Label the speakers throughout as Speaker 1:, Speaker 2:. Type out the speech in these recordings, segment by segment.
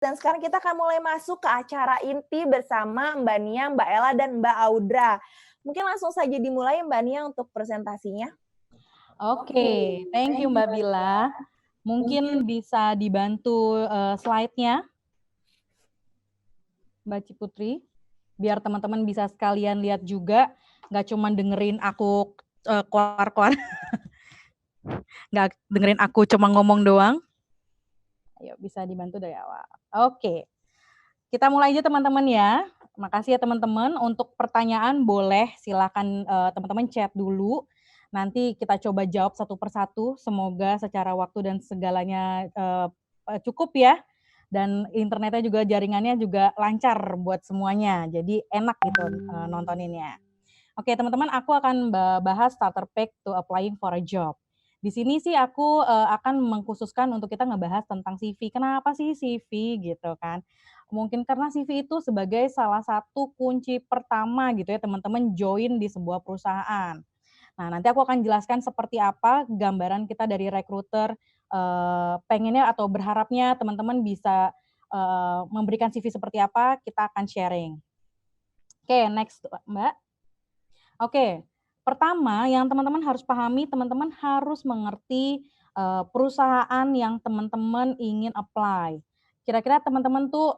Speaker 1: Dan sekarang kita akan mulai masuk ke acara inti bersama Mbak Nia, Mbak Ella, dan Mbak Audra. Mungkin langsung saja dimulai Mbak Nia untuk presentasinya.
Speaker 2: Oke, thank you Mbak Bila. Mungkin bisa dibantu slide-nya, Mbak Ciputri, biar teman-teman bisa sekalian lihat juga, nggak cuma dengerin aku keluar-keluar, nggak dengerin aku cuma ngomong doang. Ayo, bisa dibantu dari awal. Oke, kita mulai aja teman-teman ya. Makasih ya teman-teman. Untuk pertanyaan boleh silakan teman-teman chat dulu. Nanti kita coba jawab satu persatu. Semoga secara waktu dan segalanya cukup ya. Dan internetnya juga jaringannya juga lancar buat semuanya. Jadi enak gitu nontoninnya. Oke teman-teman, aku akan bahas starter pack to applying for a job. Di sini sih aku akan mengkhususkan untuk kita ngebahas tentang CV. Kenapa sih CV gitu kan? Mungkin karena CV itu sebagai salah satu kunci pertama gitu ya teman-teman join di sebuah perusahaan. Nah, nanti aku akan jelaskan seperti apa gambaran kita dari recruiter, pengennya atau berharapnya teman-teman bisa memberikan CV seperti apa, kita akan sharing. Oke, next Mbak. Oke, pertama yang teman-teman harus pahami, teman-teman harus mengerti perusahaan yang teman-teman ingin apply. Kira-kira teman-teman tuh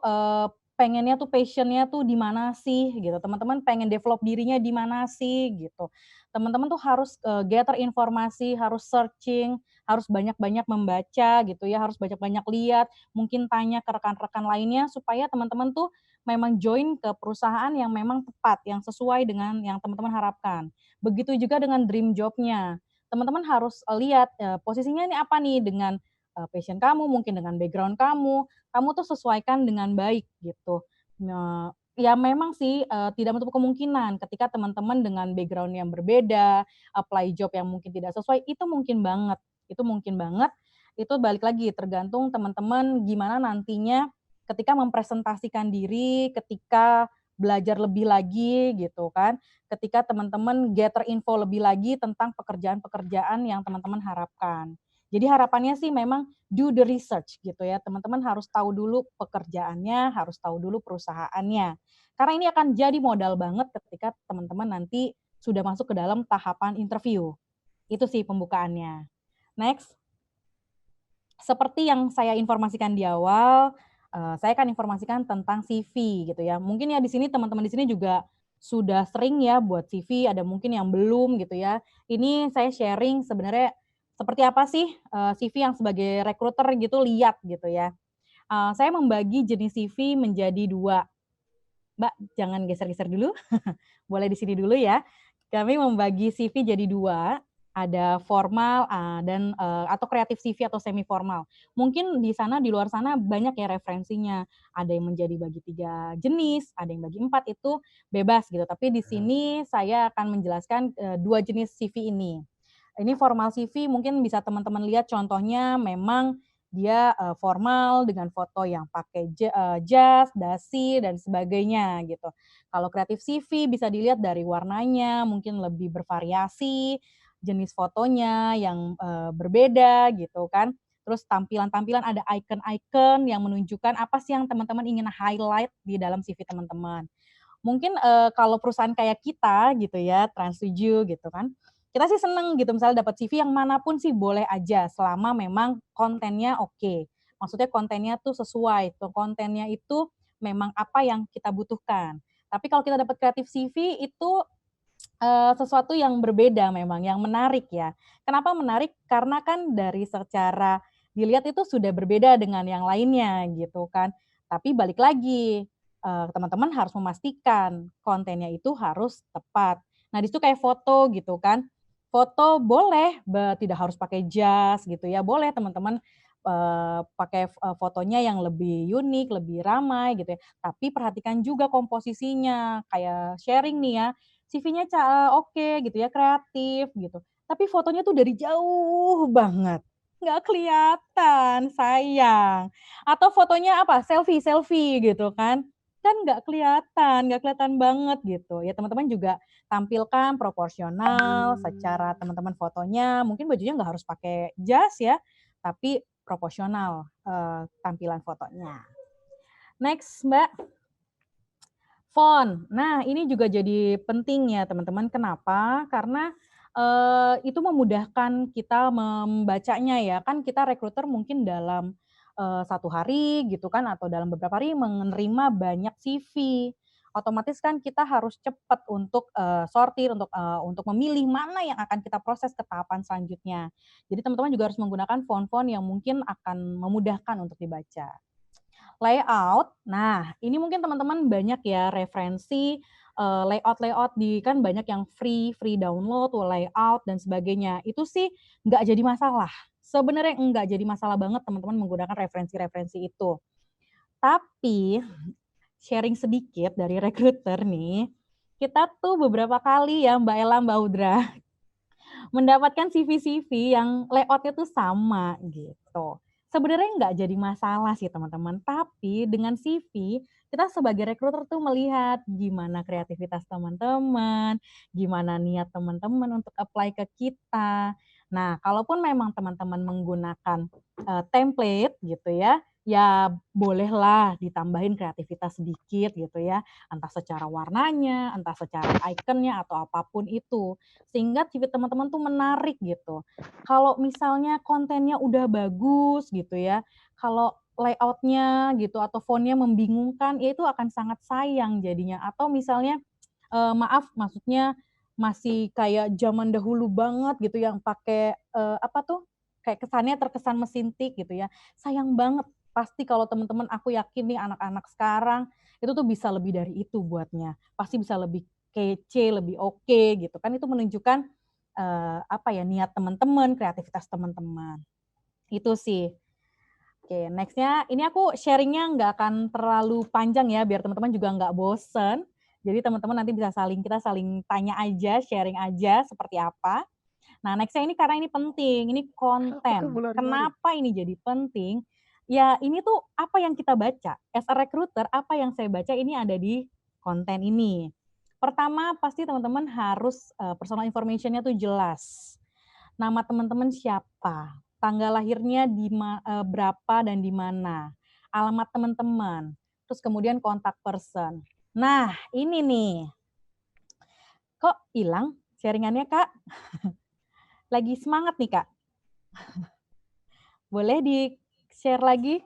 Speaker 2: pengennya tuh passionnya tuh di mana sih gitu. Teman-teman pengen develop dirinya di mana sih gitu. Teman-teman tuh harus gather informasi, harus searching, harus banyak-banyak membaca gitu ya, harus banyak-banyak lihat, mungkin tanya ke rekan-rekan lainnya supaya teman-teman tuh memang join ke perusahaan yang memang tepat, yang sesuai dengan yang teman-teman harapkan. Begitu juga dengan dream job-nya. Teman-teman harus lihat posisinya ini apa nih dengan passion kamu, mungkin dengan background kamu tuh sesuaikan dengan baik gitu. Ya memang sih tidak menutup kemungkinan ketika teman-teman dengan background yang berbeda, apply job yang mungkin tidak sesuai, itu mungkin banget. Itu mungkin banget. Itu balik lagi tergantung teman-teman gimana nantinya ketika mempresentasikan diri, ketika belajar lebih lagi gitu kan, ketika teman-teman gather info lebih lagi tentang pekerjaan-pekerjaan yang teman-teman harapkan. Jadi harapannya sih memang do the research gitu ya, teman-teman harus tahu dulu pekerjaannya, harus tahu dulu perusahaannya. Karena ini akan jadi modal banget ketika teman-teman nanti sudah masuk ke dalam tahapan interview. Itu sih pembukaannya. Next. Seperti yang saya informasikan di awal, saya akan informasikan tentang CV gitu ya. Mungkin ya di sini teman-teman di sini juga sudah sering ya buat CV, ada mungkin yang belum gitu ya. Ini saya sharing sebenarnya seperti apa sih CV yang sebagai recruiter gitu lihat gitu ya. Saya membagi jenis CV menjadi 2. Mbak jangan geser-geser dulu, boleh di sini dulu ya. Kami membagi CV jadi 2, ada formal dan atau kreatif CV atau semi formal. Mungkin di sana di luar sana banyak ya referensinya. Ada yang menjadi bagi 3 jenis, ada yang bagi 4 itu bebas gitu. Tapi di sini saya akan menjelaskan 2 jenis CV ini. Ini formal CV mungkin bisa teman-teman lihat contohnya memang dia formal dengan foto yang pakai jas, dasi dan sebagainya gitu. Kalau kreatif CV bisa dilihat dari warnanya, mungkin lebih bervariasi, jenis fotonya yang berbeda gitu kan. Terus tampilan-tampilan ada icon-icon yang menunjukkan apa sih yang teman-teman ingin highlight di dalam CV teman-teman. Mungkin kalau perusahaan kayak kita gitu ya, Trans7 gitu kan, kita sih seneng gitu misalnya dapat CV yang manapun sih boleh aja selama memang kontennya oke. Maksudnya kontennya tuh sesuai, tuh kontennya itu memang apa yang kita butuhkan. Tapi kalau kita dapat kreatif CV itu sesuatu yang berbeda memang, yang menarik ya. Kenapa menarik? Karena kan dari secara dilihat itu sudah berbeda dengan yang lainnya gitu kan. Tapi balik lagi, teman-teman harus memastikan kontennya itu harus tepat. Nah di situ kayak foto gitu kan, foto boleh tidak harus pakai jas gitu ya, boleh teman-teman pakai fotonya yang lebih unik, lebih ramai gitu ya. Tapi perhatikan juga komposisinya, kayak sharing nih ya, CV-nya oke gitu ya, kreatif gitu. Tapi fotonya tuh dari jauh banget, nggak kelihatan, sayang. Atau fotonya apa, selfie gitu kan nggak kelihatan banget gitu. Ya teman-teman juga tampilkan proporsional secara teman-teman fotonya, mungkin bajunya nggak harus pakai jas ya, tapi proporsional tampilan fotonya. Next, Mbak. Font. Nah, ini juga jadi penting ya, teman-teman. Kenapa? Karena itu memudahkan kita membacanya ya. Kan kita rekruter mungkin dalam 1 hari gitu kan, atau dalam beberapa hari menerima banyak CV. Otomatis kan kita harus cepat untuk sortir, untuk memilih mana yang akan kita proses ke tahapan selanjutnya. Jadi teman-teman juga harus menggunakan font-font yang mungkin akan memudahkan untuk dibaca. Layout, nah ini mungkin teman-teman banyak ya referensi layout di kan banyak yang free download, layout dan sebagainya. Itu sih nggak jadi masalah. Sebenarnya nggak jadi masalah banget teman-teman menggunakan referensi-referensi itu. Tapi sharing sedikit dari recruiter nih, kita tuh beberapa kali ya Mbak Ella, Mbak Audra, mendapatkan CV-CV yang layoutnya tuh sama gitu. Sebenarnya nggak jadi masalah sih teman-teman, tapi dengan CV kita sebagai recruiter tuh melihat gimana kreativitas teman-teman, gimana niat teman-teman untuk apply ke kita. Nah, kalaupun memang teman-teman menggunakan template gitu ya bolehlah ditambahin kreativitas sedikit gitu ya, entah secara warnanya, entah secara ikonnya atau apapun itu, sehingga CV teman-teman tuh menarik gitu. Kalau misalnya kontennya udah bagus gitu ya, kalau layoutnya gitu atau fontnya membingungkan, ya itu akan sangat sayang jadinya. Atau misalnya maaf maksudnya masih kayak zaman dahulu banget gitu yang pakai apa tuh kayak kesannya terkesan mesin tik gitu ya. Sayang banget. Pasti kalau teman-teman aku yakin nih anak-anak sekarang itu tuh bisa lebih dari itu buatnya. Pasti bisa lebih kece, lebih oke gitu kan. Itu menunjukkan apa ya niat teman-teman, kreativitas teman-teman. Itu sih. Oke, nextnya ini aku sharingnya nggak akan terlalu panjang ya, biar teman-teman juga nggak bosen. Jadi teman-teman nanti bisa kita saling tanya aja, sharing aja seperti apa. Nah, nextnya ini karena ini penting, ini konten. Kenapa ini jadi penting? Ya ini tuh apa yang kita baca. As a recruiter, apa yang saya baca ini ada di konten ini. Pertama, pasti teman-teman harus personal information-nya tuh jelas. Nama teman-teman siapa, tanggal lahirnya berapa dan di mana, alamat teman-teman, terus kemudian kontak person. Nah, ini nih. Kok hilang sharingannya, Kak? Lagi semangat nih, Kak. Boleh di-share lagi?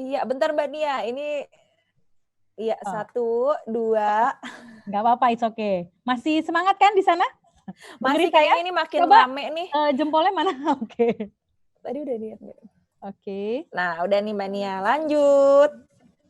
Speaker 1: Iya, bentar Mbak Nia. Ini iya, 1, 2.
Speaker 2: Nggak apa-apa, it's okay. Masih semangat kan di sana?
Speaker 1: Masih
Speaker 2: Dengerin saya?
Speaker 1: kayaknya ini makin
Speaker 2: Coba
Speaker 1: rame nih.
Speaker 2: jempolnya mana? Oke.
Speaker 1: Tadi udah lihat.
Speaker 2: Oke.
Speaker 1: Nah, udah nih Mbak Nia. Lanjut.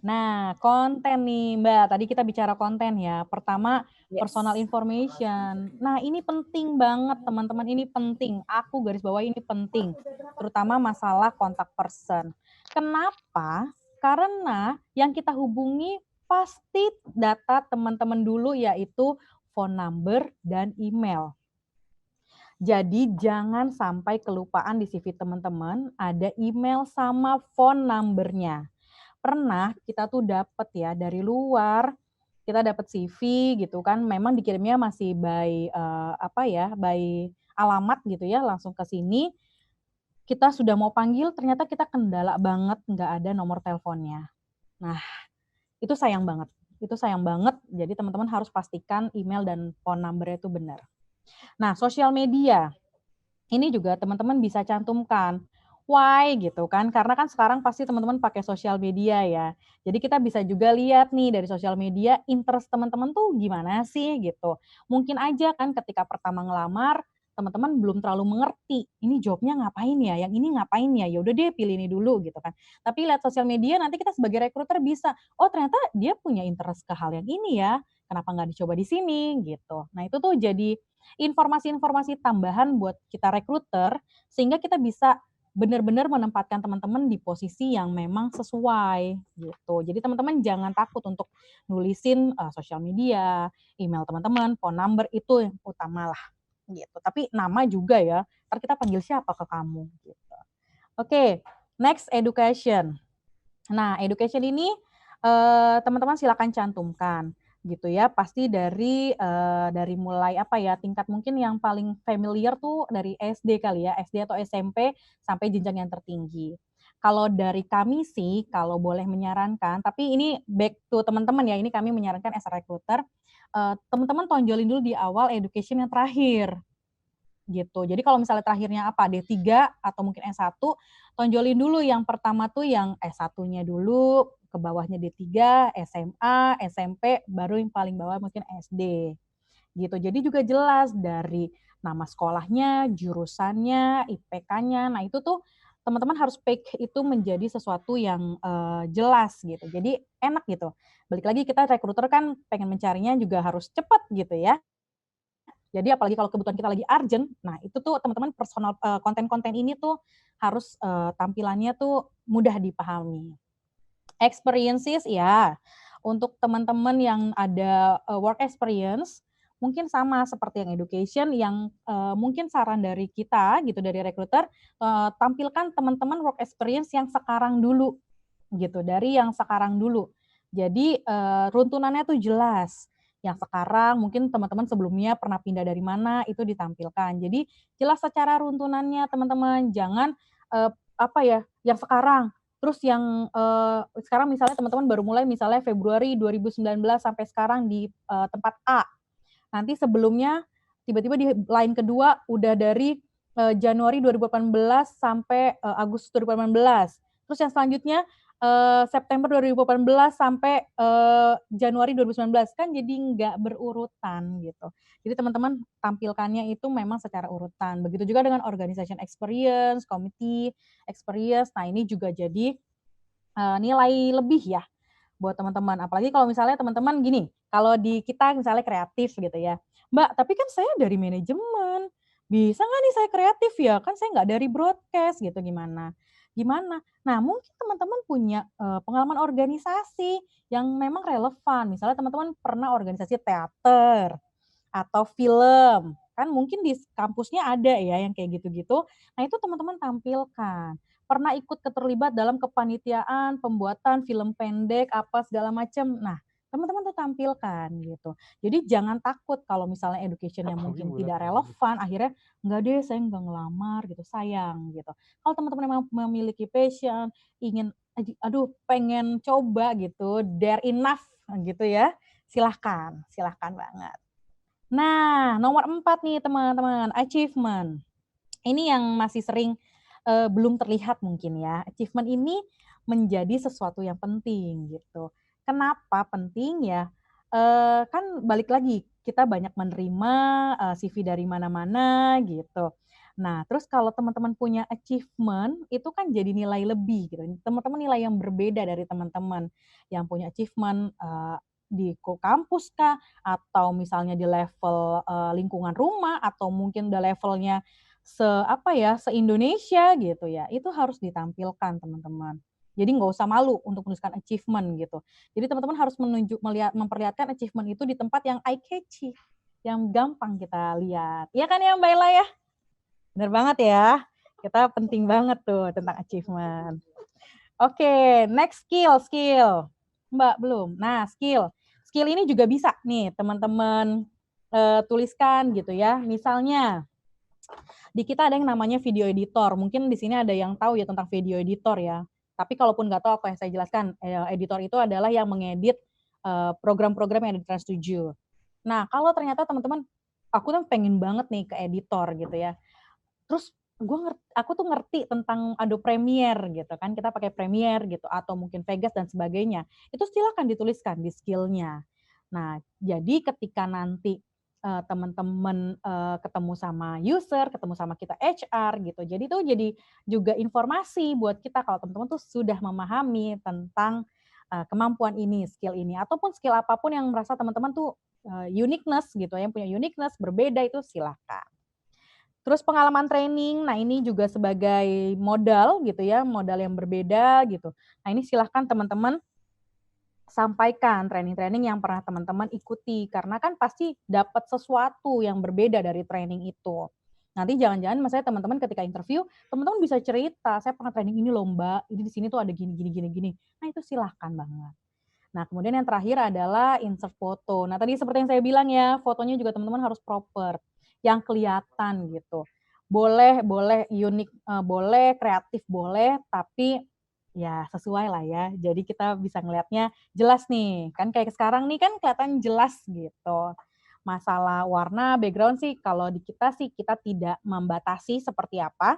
Speaker 2: Nah, konten nih Mbak, tadi kita bicara konten ya. Pertama,
Speaker 1: Yes.
Speaker 2: personal information. Nah, ini penting banget teman-teman, ini penting. Aku garis bawah ini penting. Terutama masalah kontak person. Kenapa? Karena yang kita hubungi pasti data teman-teman dulu yaitu phone number dan email. Jadi jangan sampai kelupaan di CV teman-teman ada email sama phone number-nya. Pernah kita tuh dapat ya dari luar, kita dapat CV gitu kan, memang dikirimnya masih by by alamat gitu ya, langsung ke sini. Kita sudah mau panggil, ternyata kita kendala banget nggak ada nomor teleponnya. Nah, itu sayang banget. Itu sayang banget. Jadi teman-teman harus pastikan email dan phone number-nya itu benar. Nah, sosial media. Ini juga teman-teman bisa cantumkan. Why gitu kan, karena kan sekarang pasti teman-teman pakai sosial media ya. Jadi kita bisa juga lihat nih dari sosial media interest teman-teman tuh gimana sih gitu. Mungkin aja kan ketika pertama ngelamar, teman-teman belum terlalu mengerti, ini jobnya ngapain ya, yang ini ngapain ya, ya udah deh pilih ini dulu gitu kan. Tapi lihat sosial media nanti kita sebagai recruiter bisa, oh ternyata dia punya interest ke hal yang ini ya, kenapa nggak dicoba di sini gitu. Nah itu tuh jadi informasi-informasi tambahan buat kita recruiter sehingga kita bisa benar-benar menempatkan teman-teman di posisi yang memang sesuai gitu. Jadi teman-teman jangan takut untuk nulisin sosial media, email teman-teman, phone number itu yang utama lah gitu. Tapi nama juga ya, ntar kita panggil siapa ke kamu gitu. Oke, next education. Nah, education ini teman-teman silakan cantumkan gitu ya. Pasti dari mulai apa ya, tingkat mungkin yang paling familiar tuh dari SD kali ya, SD atau SMP sampai jenjang yang tertinggi. Kalau dari kami sih, kalau boleh menyarankan, tapi ini back to teman-teman ya, ini kami menyarankan as a recruiter, teman-teman tonjolin dulu di awal education yang terakhir, gitu. Jadi kalau misalnya terakhirnya apa, D3 atau mungkin S1, tonjolin dulu yang pertama tuh yang S1-nya dulu, ke bawahnya D3, SMA, SMP, baru yang paling bawah mungkin SD. Gitu. Jadi juga jelas dari nama sekolahnya, jurusannya, IPK-nya. Nah, itu tuh teman-teman harus pick itu menjadi sesuatu yang jelas gitu. Jadi enak gitu. Balik lagi kita rekruter kan pengen mencarinya juga harus cepat gitu ya. Jadi apalagi kalau kebutuhan kita lagi urgent, nah itu tuh teman-teman personal konten-konten ini tuh harus tampilannya tuh mudah dipahami. Experiences ya, untuk teman-teman yang ada work experience, mungkin sama seperti yang education yang mungkin saran dari kita gitu, dari recruiter, tampilkan teman-teman work experience yang sekarang dulu, gitu, dari yang sekarang dulu. Jadi runtunannya tuh jelas. Yang sekarang mungkin teman-teman sebelumnya pernah pindah dari mana, itu ditampilkan. Jadi jelas secara runtunannya teman-teman, jangan apa ya, yang sekarang. Terus yang sekarang misalnya teman-teman baru mulai misalnya Februari 2019 sampai sekarang di tempat A. Nanti sebelumnya tiba-tiba di line kedua udah dari Januari 2018 sampai Agustus 2018. Terus yang selanjutnya September 2018 sampai Januari 2019 kan jadi nggak berurutan gitu. Jadi teman-teman tampilkannya itu memang secara urutan. Begitu juga dengan organization experience, committee experience. Nah ini juga jadi nilai lebih ya buat teman-teman. Apalagi kalau misalnya teman-teman gini, kalau di kita misalnya kreatif gitu ya, Mbak, tapi kan saya dari manajemen, bisa nggak nih saya kreatif ya? Kan saya nggak dari broadcast gitu, gimana? Gimana? Nah, mungkin teman-teman punya pengalaman organisasi yang memang relevan. Misalnya teman-teman pernah organisasi teater atau film, kan mungkin di kampusnya ada ya yang kayak gitu-gitu. Nah, itu teman-teman tampilkan. Pernah ikut keterlibat dalam kepanitiaan, pembuatan film pendek, apa segala macam. Nah, teman-teman tuh tampilkan gitu. Jadi jangan takut kalau misalnya education yang mungkin tidak relevan, akhirnya enggak deh saya enggak ngelamar gitu, sayang gitu. Kalau teman-teman memang memiliki passion, ingin aduh pengen coba gitu, dare enough gitu ya, silahkan, silahkan banget. Nah, nomor 4 nih teman-teman, achievement. Ini yang masih sering belum terlihat mungkin ya. Achievement ini menjadi sesuatu yang penting gitu. Kenapa penting ya? Kan balik lagi kita banyak menerima CV dari mana-mana gitu. Nah, terus kalau teman-teman punya achievement itu kan jadi nilai lebih gitu. Teman-teman nilai yang berbeda dari teman-teman yang punya achievement di kampus kah, atau misalnya di level lingkungan rumah, atau mungkin udah levelnya se-Indonesia gitu ya, itu harus ditampilkan teman-teman. Jadi nggak usah malu untuk menuliskan achievement gitu. Jadi teman-teman harus memperlihatkan achievement itu di tempat yang eye catchy, yang gampang kita lihat. Iya kan ya Mbak Ella ya? Bener banget ya. Kita penting banget tuh tentang achievement. Oke, next skill. Mbak belum. Nah, skill. Skill ini juga bisa nih teman-teman tuliskan gitu ya. Misalnya di kita ada yang namanya video editor. Mungkin di sini ada yang tahu ya tentang video editor ya. Tapi kalaupun nggak tahu apa yang saya jelaskan, editor itu adalah yang mengedit program-program yang ada di Trans7. Nah, kalau ternyata teman-teman, aku tuh pengen banget nih ke editor gitu ya. Terus aku tuh ngerti tentang Adobe Premiere gitu kan, kita pakai Premiere gitu atau mungkin Vegas dan sebagainya. Itu silakan dituliskan di skill-nya. Nah, jadi ketika nanti teman-teman ketemu sama user, ketemu sama kita HR gitu. Jadi itu jadi juga informasi buat kita kalau teman-teman tuh sudah memahami tentang kemampuan ini, skill ini ataupun skill apapun yang merasa teman-teman tuh uniqueness gitu, yang punya uniqueness berbeda itu silakan. Terus pengalaman training, nah ini juga sebagai modal gitu ya, modal yang berbeda gitu. Nah ini silahkan teman-teman sampaikan training-training yang pernah teman-teman ikuti, karena kan pasti dapat sesuatu yang berbeda dari training itu. Nanti jangan-jangan misalnya teman-teman ketika interview, teman-teman bisa cerita, saya pernah training ini lomba, ini di sini tuh ada gini. Nah itu silahkan banget. Nah kemudian yang terakhir adalah insert foto. Nah tadi seperti yang saya bilang ya, fotonya juga teman-teman harus proper, yang kelihatan gitu. Boleh unik, boleh kreatif boleh, tapi ya sesuai lah ya. Jadi kita bisa ngelihatnya jelas nih. Kan kayak sekarang nih kan kelihatan jelas gitu. Masalah warna, background sih kalau di kita sih kita tidak membatasi seperti apa.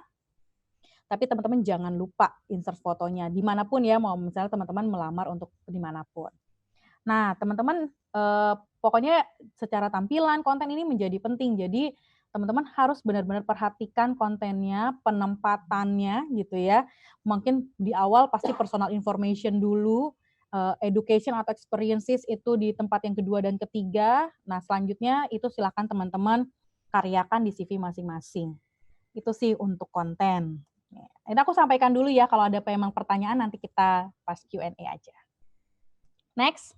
Speaker 2: Tapi teman-teman jangan lupa insert fotonya dimanapun ya, mau misalnya teman-teman melamar untuk dimanapun. Nah, teman-teman pokoknya secara tampilan konten ini menjadi penting. Jadi teman-teman harus benar-benar perhatikan kontennya, penempatannya gitu ya. Mungkin di awal pasti personal information dulu, education atau experiences itu di tempat yang kedua dan ketiga. Nah, selanjutnya itu silakan teman-teman karyakan di CV masing-masing. Itu sih untuk konten. Ini aku sampaikan dulu ya, kalau ada memang pertanyaan nanti kita pas Q&A aja. Next.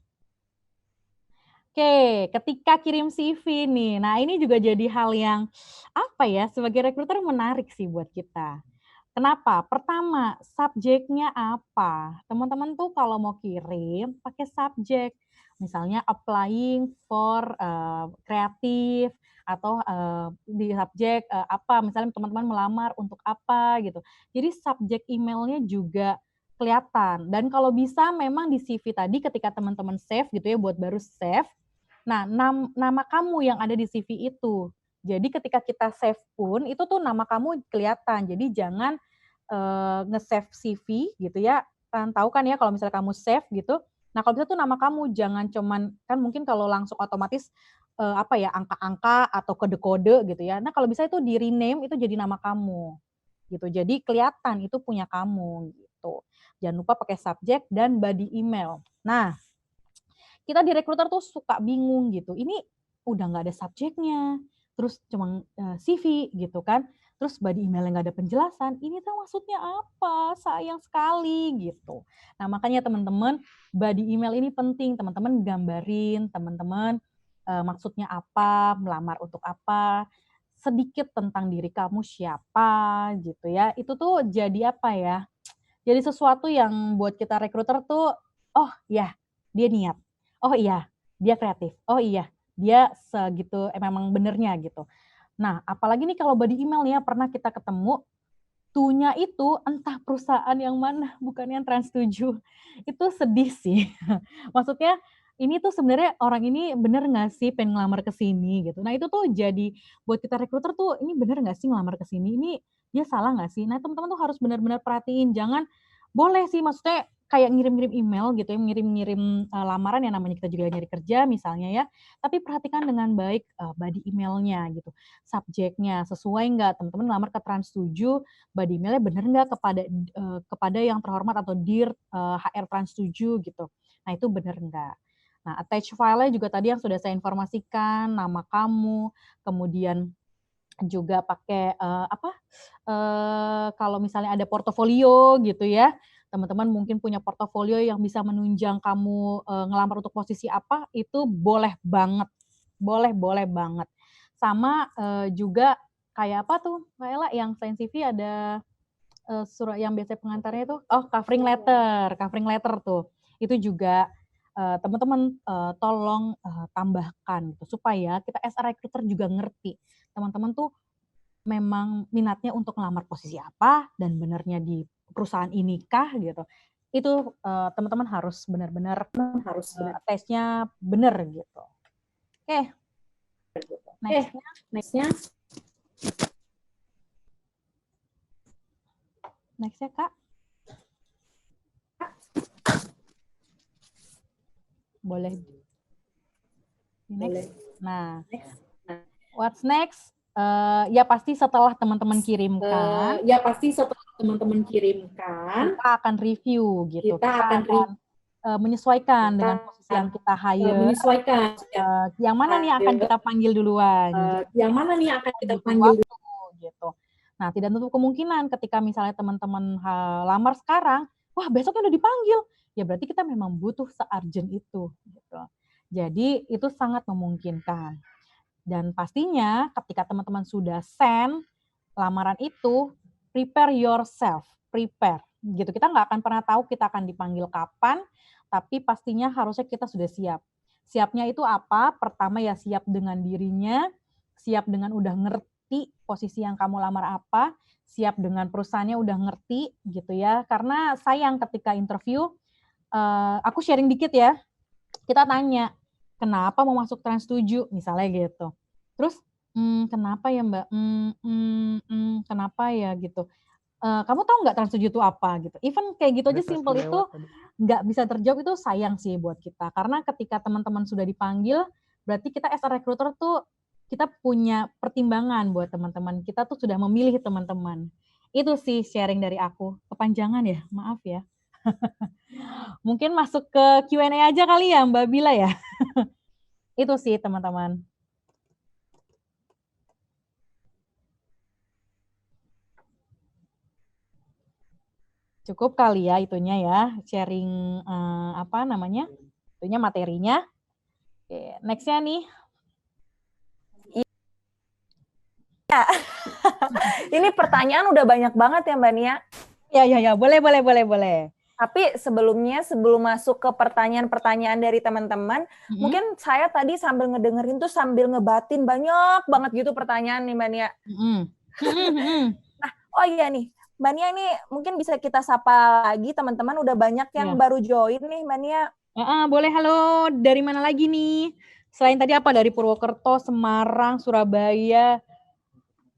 Speaker 2: Oke, ketika kirim CV nih, nah ini juga jadi hal yang apa ya, sebagai recruiter menarik sih buat kita. Kenapa? Pertama, subjeknya apa? Teman-teman tuh kalau mau kirim pakai subjek. Misalnya applying for kreatif atau di subjek apa, misalnya teman-teman melamar untuk apa gitu. Jadi subjek emailnya juga kelihatan. Dan kalau bisa memang di CV tadi ketika teman-teman save gitu ya, buat baru save. Nah, nama kamu yang ada di CV itu. Jadi ketika kita save pun itu tuh nama kamu kelihatan. Jadi jangan nge-save CV gitu ya. Kan tahu kan ya kalau misalnya kamu save gitu. Nah, kalau bisa tuh nama kamu jangan cuman kan mungkin kalau langsung otomatis apa ya, angka-angka atau kode-kode gitu ya. Nah, kalau bisa itu di-rename itu jadi nama kamu. Gitu. Jadi kelihatan itu punya kamu gitu. Jangan lupa pakai subjek dan body email. Nah, kita di recruiter tuh suka bingung gitu. Ini udah nggak ada subjeknya, terus cuma CV gitu kan, terus body emailnya nggak ada penjelasan. Ini tuh maksudnya apa? Sayang sekali gitu. Nah makanya teman-teman body email ini penting. Teman-teman gambarin, teman-teman maksudnya apa, melamar untuk apa, sedikit tentang diri kamu siapa gitu ya. Itu tuh jadi apa ya? Jadi sesuatu yang buat kita recruiter tuh, oh ya dia niat. Oh iya, dia kreatif. Oh iya, dia segitu memang benernya gitu. Nah, apalagi nih kalau body email nih ya, pernah kita ketemu, tunya itu entah perusahaan yang mana, bukan yang Trans7. Itu sedih sih. Maksudnya ini tuh sebenarnya orang ini bener nggak sih pengen ngelamar ke sini gitu. Nah itu tuh jadi buat kita recruiter tuh ini bener nggak sih ngelamar ke sini? Ini dia salah nggak sih? Nah teman-teman tuh harus benar-benar perhatiin. Jangan boleh sih maksudnya kayak ngirim-ngirim email gitu ya, ngirim-ngirim lamaran yang namanya kita juga nyari kerja misalnya ya. Tapi perhatikan dengan baik body emailnya gitu. Subjeknya sesuai nggak teman-teman ngelamar ke Trans7, body emailnya bener nggak kepada yang terhormat atau Dear HR Trans7 gitu. Nah itu bener nggak. Nah attach file-nya juga tadi yang sudah saya informasikan, nama kamu, kemudian juga pakai kalau misalnya ada portofolio gitu ya, teman-teman mungkin punya portofolio yang bisa menunjang kamu ngelamar untuk posisi apa, itu boleh banget, boleh banget. Sama juga kayak apa tuh, Mbak Ella, yang selain CV ada surat yang biasa pengantarnya itu, covering letter tuh. Itu juga teman-teman tolong tambahkan gitu, supaya kita as a recruiter juga ngerti. Teman-teman tuh memang minatnya untuk ngelamar posisi apa dan benernya di perusahaan ini kah gitu. Itu teman-teman harus benar-benar tesnya bener gitu. Oke. Next-nya. Next-nya Kak. Boleh. Next. Nah, what's next? Ya pasti setelah teman-teman kirimkan. Kita akan review gitu. Kita akan menyesuaikan dengan posisi yang kita hire. Yang mana nih akan kita panggil duluan? Gitu. Nah, tidak menutup kemungkinan ketika misalnya teman-teman lamar sekarang, wah besoknya udah dipanggil. Ya berarti kita memang butuh se-urgent itu. Gitu. Jadi itu sangat memungkinkan. Dan pastinya ketika teman-teman sudah send lamaran itu, prepare yourself, prepare. Gitu. Kita nggak akan pernah tahu kita akan dipanggil kapan, tapi pastinya harusnya kita sudah siap. Siapnya itu apa? Pertama ya siap dengan dirinya, siap dengan udah ngerti posisi yang kamu lamar apa, siap dengan perusahaannya udah ngerti gitu ya. Karena sayang ketika interview, aku sharing dikit ya, kita tanya, kenapa mau masuk Trans 7 misalnya gitu. Terus, kenapa ya Mbak? Kenapa ya gitu. Kamu tahu nggak Trans 7 itu apa gitu. Even kayak gitu aja simple itu nggak bisa terjawab, itu sayang sih buat kita. Karena ketika teman-teman sudah dipanggil, berarti kita as a recruiter tuh kita punya pertimbangan buat teman-teman. Kita tuh sudah memilih teman-teman. Itu sih sharing dari aku. Kepanjangan ya, maaf ya. Mungkin masuk ke Q&A aja kali ya Mbak Bila ya. Itu sih teman-teman. Cukup kali ya itunya ya, sharing apa namanya, itunya materinya. Oke, next-nya nih.
Speaker 1: Ini pertanyaan udah banyak banget ya Mbak Nia.
Speaker 2: Ya, boleh.
Speaker 1: Tapi sebelum masuk ke pertanyaan-pertanyaan dari teman-teman, mungkin saya tadi sambil ngedengerin tuh sambil ngebatin banyak banget gitu pertanyaan nih Mbak Nia. Nah, oh iya nih, Mbak Nia ini mungkin bisa kita sapa lagi teman-teman, udah banyak yang baru join nih Mbak Nia.
Speaker 2: Boleh, halo, dari mana lagi nih? Selain tadi apa, dari Purwokerto, Semarang, Surabaya,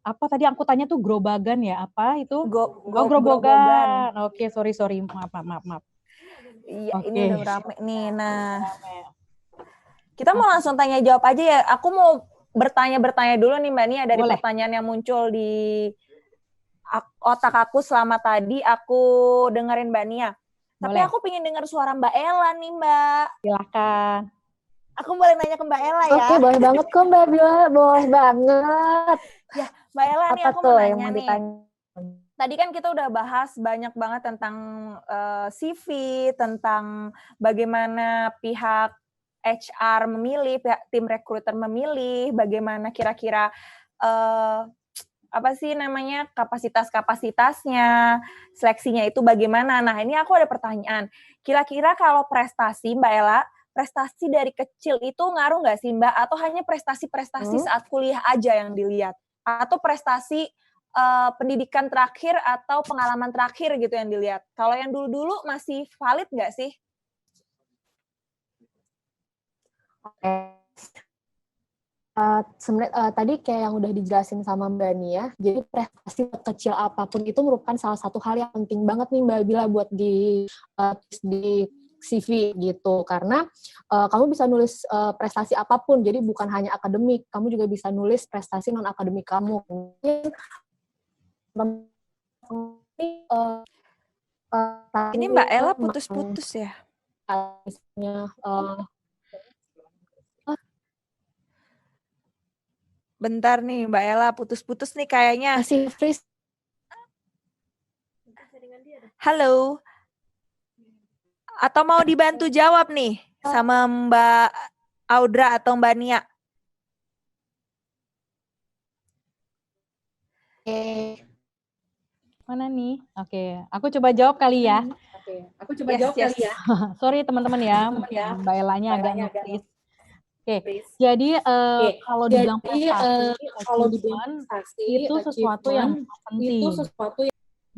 Speaker 2: apa tadi aku tanya tuh Grobagan ya, apa itu? Grobogan. Oke, sorry, maaf.
Speaker 1: Iya, ini udah rame nih. Nah, kita mau langsung tanya jawab aja ya. Aku mau bertanya dulu nih Mbak Nia dari pertanyaan yang muncul di otak aku selama tadi aku dengerin Mbak Nia. Tapi aku pengen dengar suara Mbak Ella nih Mbak.
Speaker 2: Silakan.
Speaker 1: Aku boleh nanya ke Mbak Ella ya?
Speaker 3: Oke, boleh banget kok Mbak Bila, boleh banget.
Speaker 1: Ya, Mbak Ella nih aku mau nanya nih. Tadi kan kita udah bahas banyak banget tentang CV, tentang bagaimana pihak HR memilih, pihak tim recruiter memilih, bagaimana kira-kira apa sih namanya kapasitas-kapasitasnya, seleksinya itu bagaimana. Nah, ini aku ada pertanyaan. Kira-kira kalau prestasi Mbak Ella, prestasi dari kecil itu ngaruh nggak sih Mbak? Atau hanya prestasi-prestasi saat kuliah aja yang dilihat? Atau prestasi pendidikan terakhir atau pengalaman terakhir gitu yang dilihat? Kalau yang dulu-dulu masih valid nggak sih?
Speaker 3: Sebenarnya tadi kayak yang udah dijelasin sama Mbak Nia, jadi prestasi kecil apapun itu merupakan salah satu hal yang penting banget nih Mbak Bila buat di CV gitu, karena kamu bisa nulis prestasi apapun, jadi bukan hanya akademik, kamu juga bisa nulis prestasi non akademik kamu.
Speaker 1: Ini Mbak Ella putus-putus ya? Bentar nih Mbak Ella, putus-putus nih kayaknya.
Speaker 3: Masih freeze.
Speaker 1: Halo. Atau mau dibantu jawab nih sama Mbak Audra atau Mbak Nia?
Speaker 2: Mana nih? Oke, aku coba jawab kali ya. Sorry teman-teman ya, Mbak Ellanya agak nge-freeze. Oke, jadi kalau dibilang prestasi, itu sesuatu yang penting.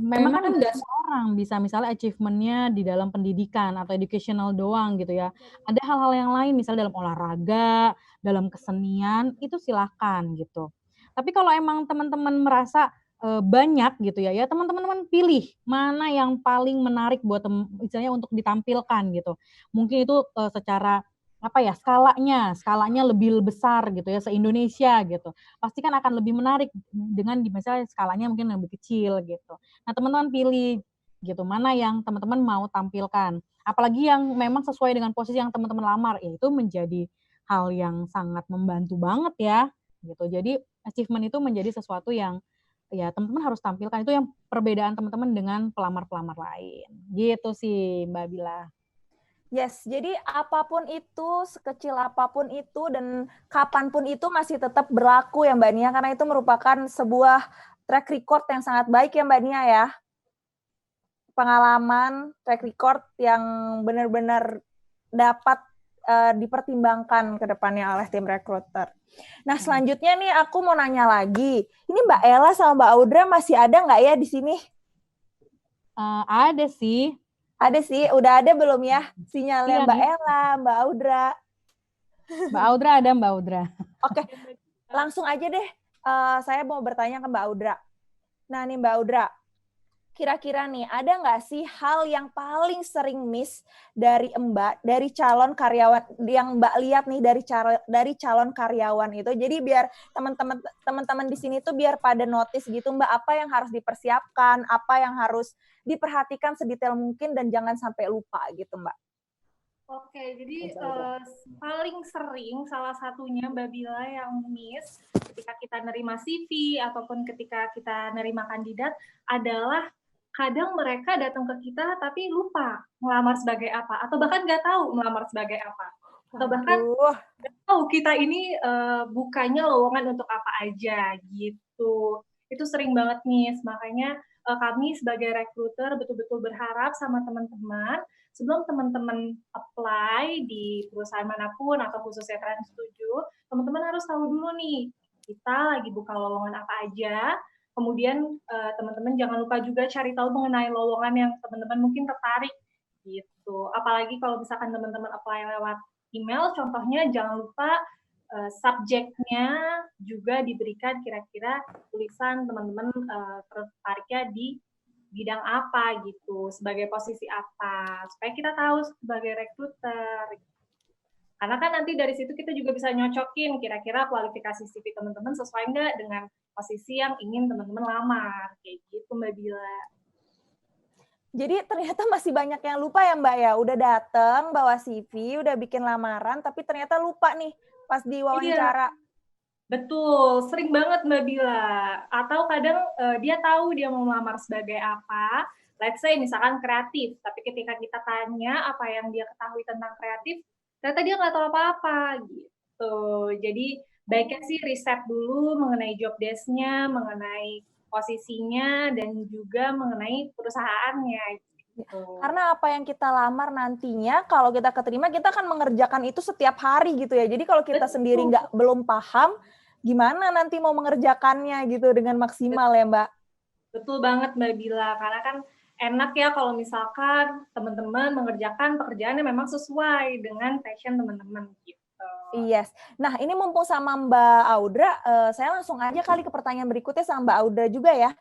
Speaker 2: Memang kan nggak semua orang bisa misalnya achievement-nya di dalam pendidikan atau educational doang gitu ya. Ada hal-hal yang lain, misalnya dalam olahraga, dalam kesenian, itu silakan gitu. Tapi kalau emang teman-teman merasa banyak gitu ya, teman-teman pilih mana yang paling menarik buat misalnya untuk ditampilkan gitu. Mungkin itu secara skalanya lebih besar gitu ya, se-Indonesia gitu. Pasti kan akan lebih menarik dengan misalnya skalanya mungkin lebih kecil gitu. Nah, teman-teman pilih gitu, mana yang teman-teman mau tampilkan. Apalagi yang memang sesuai dengan posisi yang teman-teman lamar, itu menjadi hal yang sangat membantu banget ya gitu. Jadi achievement itu menjadi sesuatu yang ya teman-teman harus tampilkan. Itu yang perbedaan teman-teman dengan pelamar-pelamar lain. Gitu sih Mbak Bila.
Speaker 1: Yes, jadi apapun itu, sekecil apapun itu, dan kapanpun itu masih tetap berlaku ya Mbak Nia, karena itu merupakan sebuah track record yang sangat baik ya Mbak Nia ya. Pengalaman, track record yang benar-benar dapat dipertimbangkan ke depannya oleh tim recruiter. Nah, selanjutnya nih aku mau nanya lagi. Ini Mbak Ella sama Mbak Audra masih ada nggak ya di sini?
Speaker 2: Ada sih.
Speaker 1: Ada sih, udah ada belum ya sinyalnya
Speaker 2: Iya
Speaker 1: Mbak
Speaker 2: nih.
Speaker 1: Ella, Mbak Audra?
Speaker 2: Mbak Audra ada, Mbak Audra.
Speaker 1: Oke, langsung aja deh. Saya mau bertanya ke Mbak Audra. Nah nih Mbak Audra, kira-kira nih ada nggak sih hal yang paling sering miss dari Mbak, dari calon karyawan yang Mbak lihat nih dari calon karyawan itu? Jadi biar teman-teman di sini tuh biar pada notice gitu Mbak, apa yang harus dipersiapkan, apa yang harus diperhatikan sedetail mungkin dan jangan sampai lupa gitu Mbak.
Speaker 4: Oke, jadi paling sering salah satunya Mbak Bila yang miss ketika kita nerima CV ataupun ketika kita nerima kandidat adalah kadang mereka datang ke kita tapi lupa melamar sebagai apa, atau bahkan nggak tahu melamar sebagai apa, atau bahkan nggak tahu kita ini bukannya lowongan untuk apa aja gitu. Itu sering banget miss, makanya kami sebagai recruiter betul-betul berharap sama teman-teman sebelum teman-teman apply di perusahaan manapun atau khususnya Trans7, teman-teman harus tahu dulu nih, kita lagi buka lowongan apa aja. Kemudian teman-teman jangan lupa juga cari tahu mengenai lowongan yang teman-teman mungkin tertarik gitu. Apalagi kalau misalkan teman-teman apply lewat email, contohnya jangan lupa subjeknya juga diberikan kira-kira tulisan teman-teman tertariknya di bidang apa gitu, sebagai posisi apa, supaya kita tahu sebagai recruiter. Karena kan nanti dari situ kita juga bisa nyocokin kira-kira kualifikasi CV teman-teman sesuai nggak dengan posisi yang ingin teman-teman lamar, kayak gitu Mbak Bila.
Speaker 1: Jadi ternyata masih banyak yang lupa ya Mbak ya, udah datang bawa CV, udah bikin lamaran, tapi ternyata lupa nih pas di wawancara.
Speaker 4: Iya. Betul, sering banget Mbak Bila. Atau kadang dia tahu dia mau melamar sebagai apa, let's say misalkan kreatif, tapi ketika kita tanya apa yang dia ketahui tentang kreatif, ternyata dia nggak tahu apa-apa gitu. Jadi baiknya sih riset dulu mengenai job desk-nya, mengenai posisinya, dan juga mengenai perusahaannya. Gitu.
Speaker 1: Karena apa yang kita lamar nantinya, kalau kita keterima, kita akan mengerjakan itu setiap hari gitu ya. Jadi kalau kita sendiri belum paham, gimana nanti mau mengerjakannya gitu dengan maksimal ya Mbak?
Speaker 4: Betul banget Mbak Bila, karena kan enak ya kalau misalkan teman-teman mengerjakan pekerjaannya memang sesuai dengan passion teman-teman gitu.
Speaker 1: Yes. Nah ini mumpung sama Mbak Audra, saya langsung aja kali ke pertanyaan berikutnya sama Mbak Audra juga ya.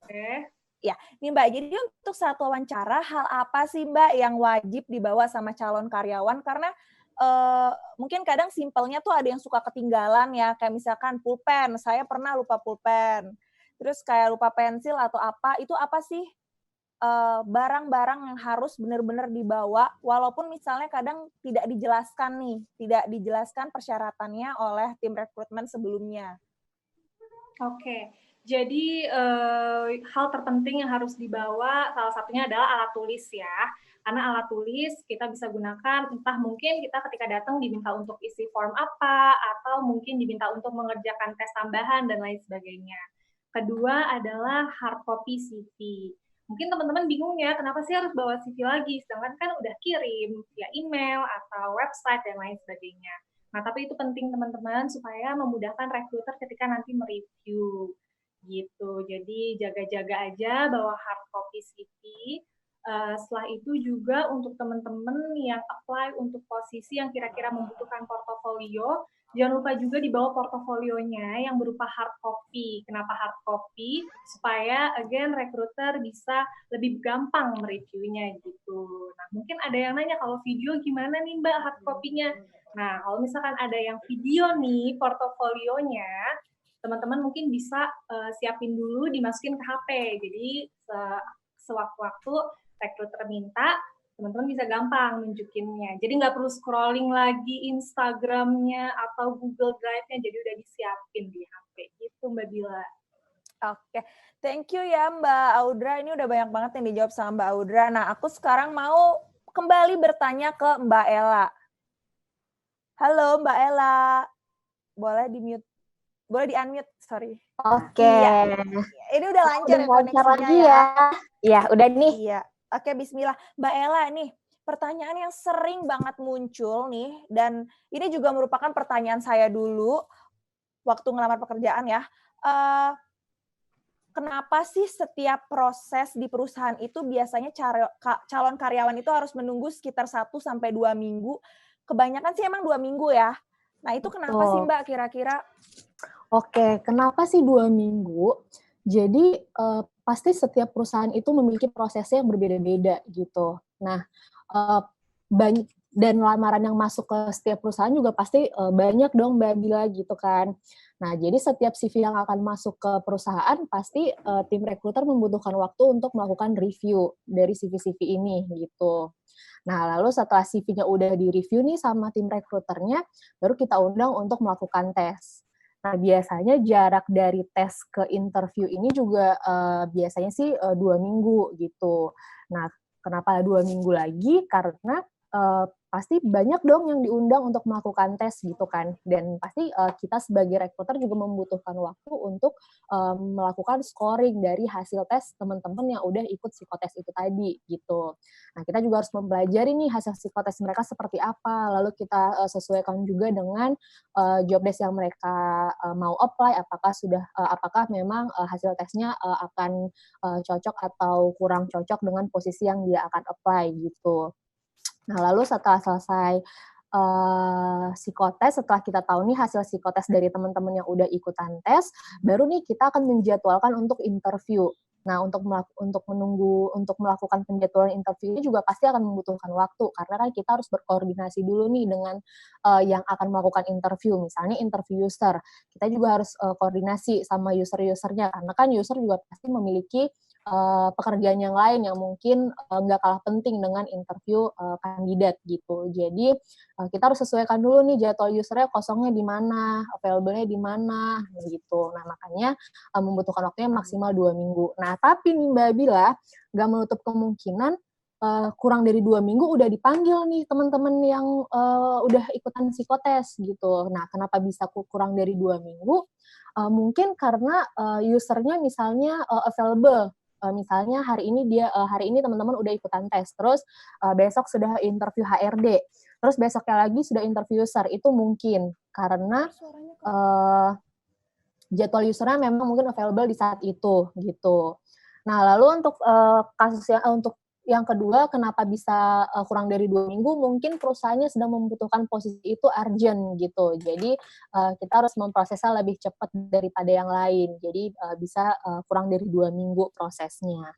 Speaker 4: Oke.
Speaker 1: Ya, nih Mbak, jadi untuk saat wawancara, hal apa sih Mbak yang wajib dibawa sama calon karyawan? Karena mungkin kadang simpelnya tuh ada yang suka ketinggalan ya, kayak misalkan pulpen, saya pernah lupa pulpen. Terus kayak lupa pensil atau apa, itu apa sih barang-barang yang harus benar-benar dibawa, walaupun misalnya kadang tidak dijelaskan persyaratannya oleh tim rekrutmen sebelumnya.
Speaker 4: Oke. Jadi hal terpenting yang harus dibawa salah satunya adalah alat tulis ya. Karena alat tulis kita bisa gunakan entah mungkin kita ketika datang diminta untuk isi form apa, atau mungkin diminta untuk mengerjakan tes tambahan dan lain sebagainya. Kedua adalah hard copy CV. Mungkin teman-teman bingung ya, kenapa sih harus bawa CV lagi, sedangkan kan udah kirim via email atau website dan lain sebagainya. Nah, tapi itu penting teman-teman supaya memudahkan recruiter ketika nanti mereview gitu. Jadi jaga-jaga aja bawa hard copy CV. Setelah itu juga untuk teman-teman yang apply untuk posisi yang kira-kira membutuhkan portofolio, jangan lupa juga dibawa portofolionya yang berupa hard copy. Kenapa hard copy? Supaya again recruiter bisa lebih gampang mereviewnya gitu. Nah, mungkin ada yang nanya kalau video gimana nih Mbak hard copy-nya? Nah, kalau misalkan ada yang video nih portofolionya, teman-teman mungkin bisa siapin dulu dimasukin ke HP. Jadi sewaktu-waktu recruiter minta, teman-teman bisa gampang nunjukinnya. Jadi nggak perlu scrolling lagi Instagramnya atau Google Drive-nya, jadi udah disiapin di HP. Gitu Mbak Bila.
Speaker 1: Oke, thank you ya Mbak Audra. Ini udah banyak banget yang dijawab sama Mbak Audra. Nah, aku sekarang mau kembali bertanya ke Mbak Ella. Halo Mbak Ella, boleh di-mute? Boleh di-unmute, sorry.
Speaker 3: Oke.
Speaker 1: Iya. Ini udah lancar ya koneksinya
Speaker 3: lagi ya. Iya, udah nih.
Speaker 1: Iya. Oke, bismillah. Mbak Ella nih, pertanyaan yang sering banget muncul nih, dan ini juga merupakan pertanyaan saya dulu waktu ngelamar pekerjaan ya. Eee, Kenapa sih setiap proses di perusahaan itu biasanya calon karyawan itu harus menunggu sekitar 1 sampai 2 minggu? Kebanyakan sih emang 2 minggu ya. Nah, itu kenapa sih,
Speaker 3: Betul.
Speaker 1: Mbak, kira-kira?
Speaker 3: Oke, kenapa sih 2 minggu? Jadi, pasti setiap perusahaan itu memiliki prosesnya yang berbeda-beda gitu. Nah, eee, dan lamaran yang masuk ke setiap perusahaan juga pasti, banyak dong Mbak Bila gitu kan. Nah, jadi setiap CV yang akan masuk ke perusahaan pasti, tim rekruter membutuhkan waktu untuk melakukan review dari CV-CV ini gitu. Nah, lalu setelah CV-nya udah di-review nih sama tim rekruternya, baru kita undang untuk melakukan tes. Nah, biasanya jarak dari tes ke interview ini juga, biasanya sih, 2 minggu gitu. Nah, kenapa 2 minggu lagi? Karena, pasti banyak dong yang diundang untuk melakukan tes gitu kan, dan pasti, kita sebagai rekruter juga membutuhkan waktu untuk, melakukan scoring dari hasil tes teman-teman yang udah ikut psikotes itu tadi, gitu. Nah, kita juga harus mempelajari nih hasil psikotes mereka seperti apa, lalu kita, sesuaikan juga dengan, job desk yang mereka, mau apply, apakah memang, hasil tesnya, akan, cocok atau kurang cocok dengan posisi yang dia akan apply, gitu. Nah, lalu setelah selesai, psikotes, setelah kita tahu nih hasil psikotes dari teman-teman yang udah ikutan tes, baru nih kita akan menjadwalkan untuk interview. Nah, untuk melakukan penjadwalan interview ini juga pasti akan membutuhkan waktu, karena kan kita harus berkoordinasi dulu nih dengan, yang akan melakukan interview. Misalnya interview user, kita juga harus, koordinasi sama user-usernya, karena kan user juga pasti memiliki, pekerjaan yang lain yang mungkin, nggak kalah penting dengan interview, kandidat gitu. Jadi, kita harus sesuaikan dulu nih jadwal user-nya kosongnya di mana, available-nya di mana, gitu. Nah, makanya, membutuhkan waktunya maksimal 2 minggu. Nah, tapi nih Mbak Bila, nggak menutup kemungkinan, kurang dari 2 minggu udah dipanggil nih teman-teman yang, udah ikutan psikotes gitu. Nah, kenapa bisa kurang dari 2 minggu? Mungkin karena, user-nya misalnya, available. Misalnya hari ini teman-teman udah ikutan tes, terus, besok sudah interview HRD, terus besoknya lagi sudah interview user, itu mungkin karena, jadwal user-nya memang mungkin available di saat itu, gitu. Nah, lalu untuk yang kedua, kenapa bisa, kurang dari 2 minggu, mungkin perusahaannya sedang membutuhkan posisi itu urgent, gitu. Jadi, kita harus memprosesnya lebih cepat daripada yang lain. Jadi, bisa, kurang dari 2 minggu prosesnya.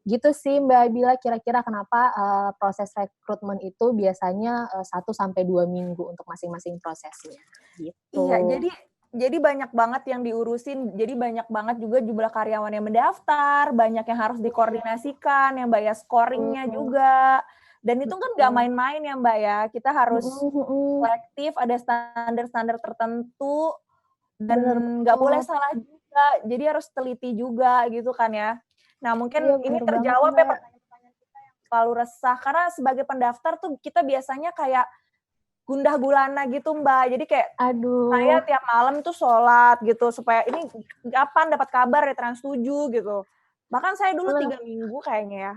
Speaker 3: Gitu sih Mbak Bila, kira-kira kenapa, proses rekrutmen itu biasanya, 1 sampai 2 minggu untuk masing-masing prosesnya, gitu.
Speaker 1: Iya, jadi banyak banget yang diurusin, jadi banyak banget juga jumlah karyawan yang mendaftar, banyak yang harus dikoordinasikan, yang bayar scoring-nya juga. Dan itu kan nggak
Speaker 3: Betul.
Speaker 1: main-main ya, Mbak, ya. Kita harus
Speaker 3: Mhm mhm.
Speaker 1: selektif, ada standar-standar tertentu, dan
Speaker 3: Bener
Speaker 1: nggak boleh
Speaker 3: banget.
Speaker 1: salah juga, jadi harus teliti juga gitu kan ya. Nah,
Speaker 3: Iya,
Speaker 1: mungkin ini
Speaker 3: bener banget,
Speaker 1: terjawab ya
Speaker 3: Mbak.
Speaker 1: pertanyaan-pertanyaan kita yang selalu resah, karena sebagai pendaftar tuh kita biasanya kayak gundah gulana gitu, Mbak. Jadi kayak saya
Speaker 3: Aduh.
Speaker 1: tiap malam tuh sholat gitu, supaya ini kapan dapat kabar dari Trans 7 gitu. Bahkan saya dulu 3 minggu kayaknya ya.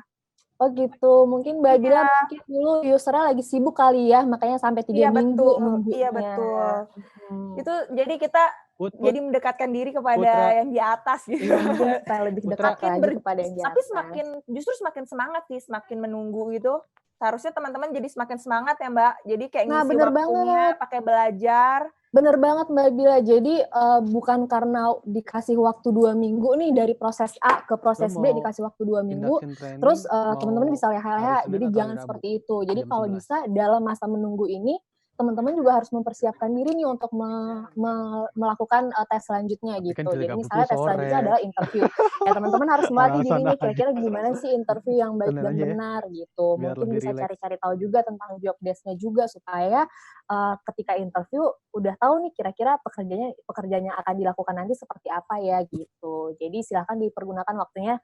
Speaker 3: Oh gitu, mungkin Mbak Bila
Speaker 1: Iya,
Speaker 3: mungkin dulu user-nya lagi sibuk kali ya, makanya sampai 3
Speaker 1: iya
Speaker 3: minggu
Speaker 1: betul, iya
Speaker 3: nunggunya.
Speaker 1: betul.
Speaker 3: Mhm.
Speaker 1: Itu jadi kita
Speaker 5: Put,
Speaker 1: jadi mendekatkan diri kepada
Speaker 5: Putra,
Speaker 1: yang di atas gitu.
Speaker 3: Iya, mungkin supaya lebih dekat
Speaker 5: Putra,
Speaker 3: lagi kepada yang di
Speaker 1: Tapi
Speaker 3: atas.
Speaker 1: justru semakin semangat sih, semakin menunggu gitu. Seharusnya teman-teman jadi semakin semangat ya, Mbak. Jadi kayak
Speaker 3: Nah,
Speaker 1: ngisi
Speaker 3: bener
Speaker 1: waktunya
Speaker 3: banget.
Speaker 1: pakai belajar.
Speaker 3: Bener banget Mbak Bila. Jadi, bukan karena dikasih waktu 2 minggu nih dari proses A ke
Speaker 5: lo
Speaker 3: proses B
Speaker 5: mau
Speaker 3: dikasih waktu 2 minggu,
Speaker 5: induction training
Speaker 3: terus,
Speaker 5: mau
Speaker 3: teman-teman bisa
Speaker 5: hari
Speaker 3: leha-leha.
Speaker 5: Senin
Speaker 3: Jadi
Speaker 5: atau hari
Speaker 3: jangan
Speaker 5: Rabu
Speaker 3: seperti itu. Jadi
Speaker 5: jam
Speaker 3: kalau
Speaker 5: 11?
Speaker 3: bisa dalam masa menunggu ini, teman-teman juga harus mempersiapkan diri nih untuk melakukan, tes selanjutnya
Speaker 5: Tapi kan
Speaker 3: gitu.
Speaker 5: ketika
Speaker 3: Jadi
Speaker 5: butuh
Speaker 3: misalnya tes selanjutnya
Speaker 5: sore.
Speaker 3: adalah interview. Ya teman-teman harus melatih
Speaker 5: Alasan
Speaker 3: diri nih
Speaker 5: aja.
Speaker 3: kira-kira gimana sih interview yang baik
Speaker 5: Senin
Speaker 3: dan
Speaker 5: aja ya,
Speaker 3: benar gitu.
Speaker 5: biar
Speaker 3: Mungkin
Speaker 5: lebih
Speaker 3: bisa
Speaker 5: rileks.
Speaker 3: cari-cari tahu juga tentang job desk-nya juga supaya, ketika interview udah tahu nih kira-kira pekerjaan yang akan dilakukan nanti seperti apa ya gitu. Jadi silakan dipergunakan waktunya,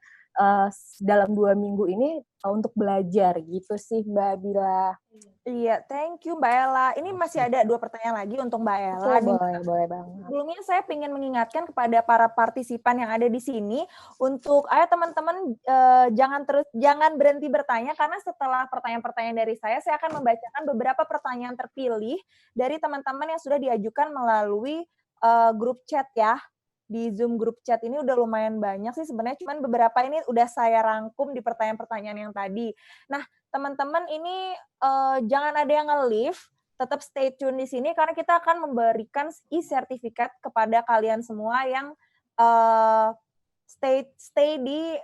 Speaker 3: dalam 2 minggu ini, untuk belajar gitu sih Mbak Bila.
Speaker 1: Iya, thank you Mbak Ella. Ini masih ada 2 pertanyaan lagi untuk Mbak Ella.
Speaker 3: Oke, boleh banget.
Speaker 1: Sebelumnya saya ingin mengingatkan kepada para partisipan yang ada di sini untuk ayo teman-teman jangan berhenti bertanya karena setelah pertanyaan-pertanyaan dari saya akan membacakan beberapa pertanyaan terpilih dari teman-teman yang sudah diajukan melalui grup chat ya. Di Zoom grup chat ini udah lumayan banyak sih sebenarnya, cuman beberapa ini udah saya rangkum di pertanyaan-pertanyaan yang tadi. Nah, teman-teman ini jangan ada yang nge-leave, tetap stay tune di sini karena kita akan memberikan e-sertifikat kepada kalian semua yang stay di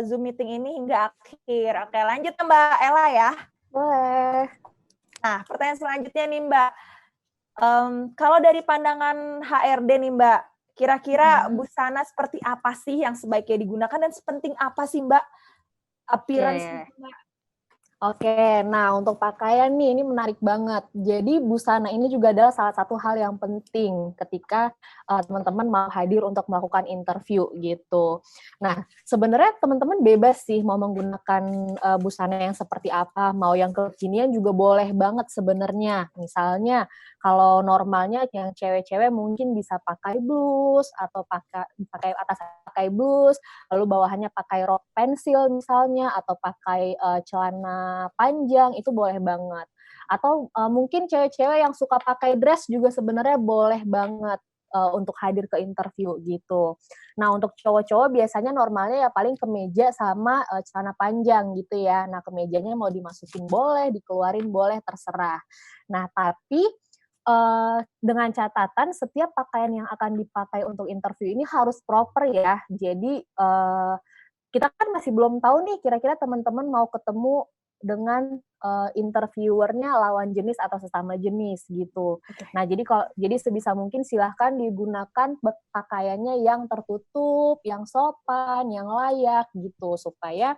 Speaker 1: Zoom meeting ini hingga akhir. Oke, lanjut Mbak Ella ya.
Speaker 3: Boleh.
Speaker 1: Nah, pertanyaan selanjutnya nih Mbak. Kalau dari pandangan HRD nih Mbak, kira-kira busana seperti apa sih yang sebaiknya digunakan dan sepenting apa sih Mbak appearance Mbak?
Speaker 3: Oke, nah untuk pakaian nih, ini menarik banget. Jadi busana ini juga adalah salah satu hal yang penting ketika teman-teman mau hadir untuk melakukan interview gitu. Nah, sebenarnya teman-teman bebas sih mau menggunakan busana yang seperti apa, mau yang kekinian juga boleh banget sebenarnya. Misalnya kalau normalnya yang cewek-cewek mungkin bisa pakai blus atau pakai atas pakai blus, lalu bawahannya pakai rok pensil misalnya atau pakai celana panjang, itu boleh banget. Atau mungkin cewek-cewek yang suka pakai dress juga sebenarnya boleh banget untuk hadir ke interview gitu. Nah, untuk cowok-cowok biasanya normalnya ya paling kemeja sama celana panjang gitu ya. Nah, kemejanya mau dimasukin boleh, dikeluarin boleh, terserah. Nah, tapi dengan catatan setiap pakaian yang akan dipakai untuk interview ini harus proper ya. Jadi kita kan masih belum tahu nih kira-kira teman-teman mau ketemu dengan interviewernya lawan jenis atau sesama jenis gitu.
Speaker 1: Okay.
Speaker 3: Nah, jadi sebisa mungkin silahkan digunakan pakaiannya yang tertutup, yang sopan, yang layak gitu supaya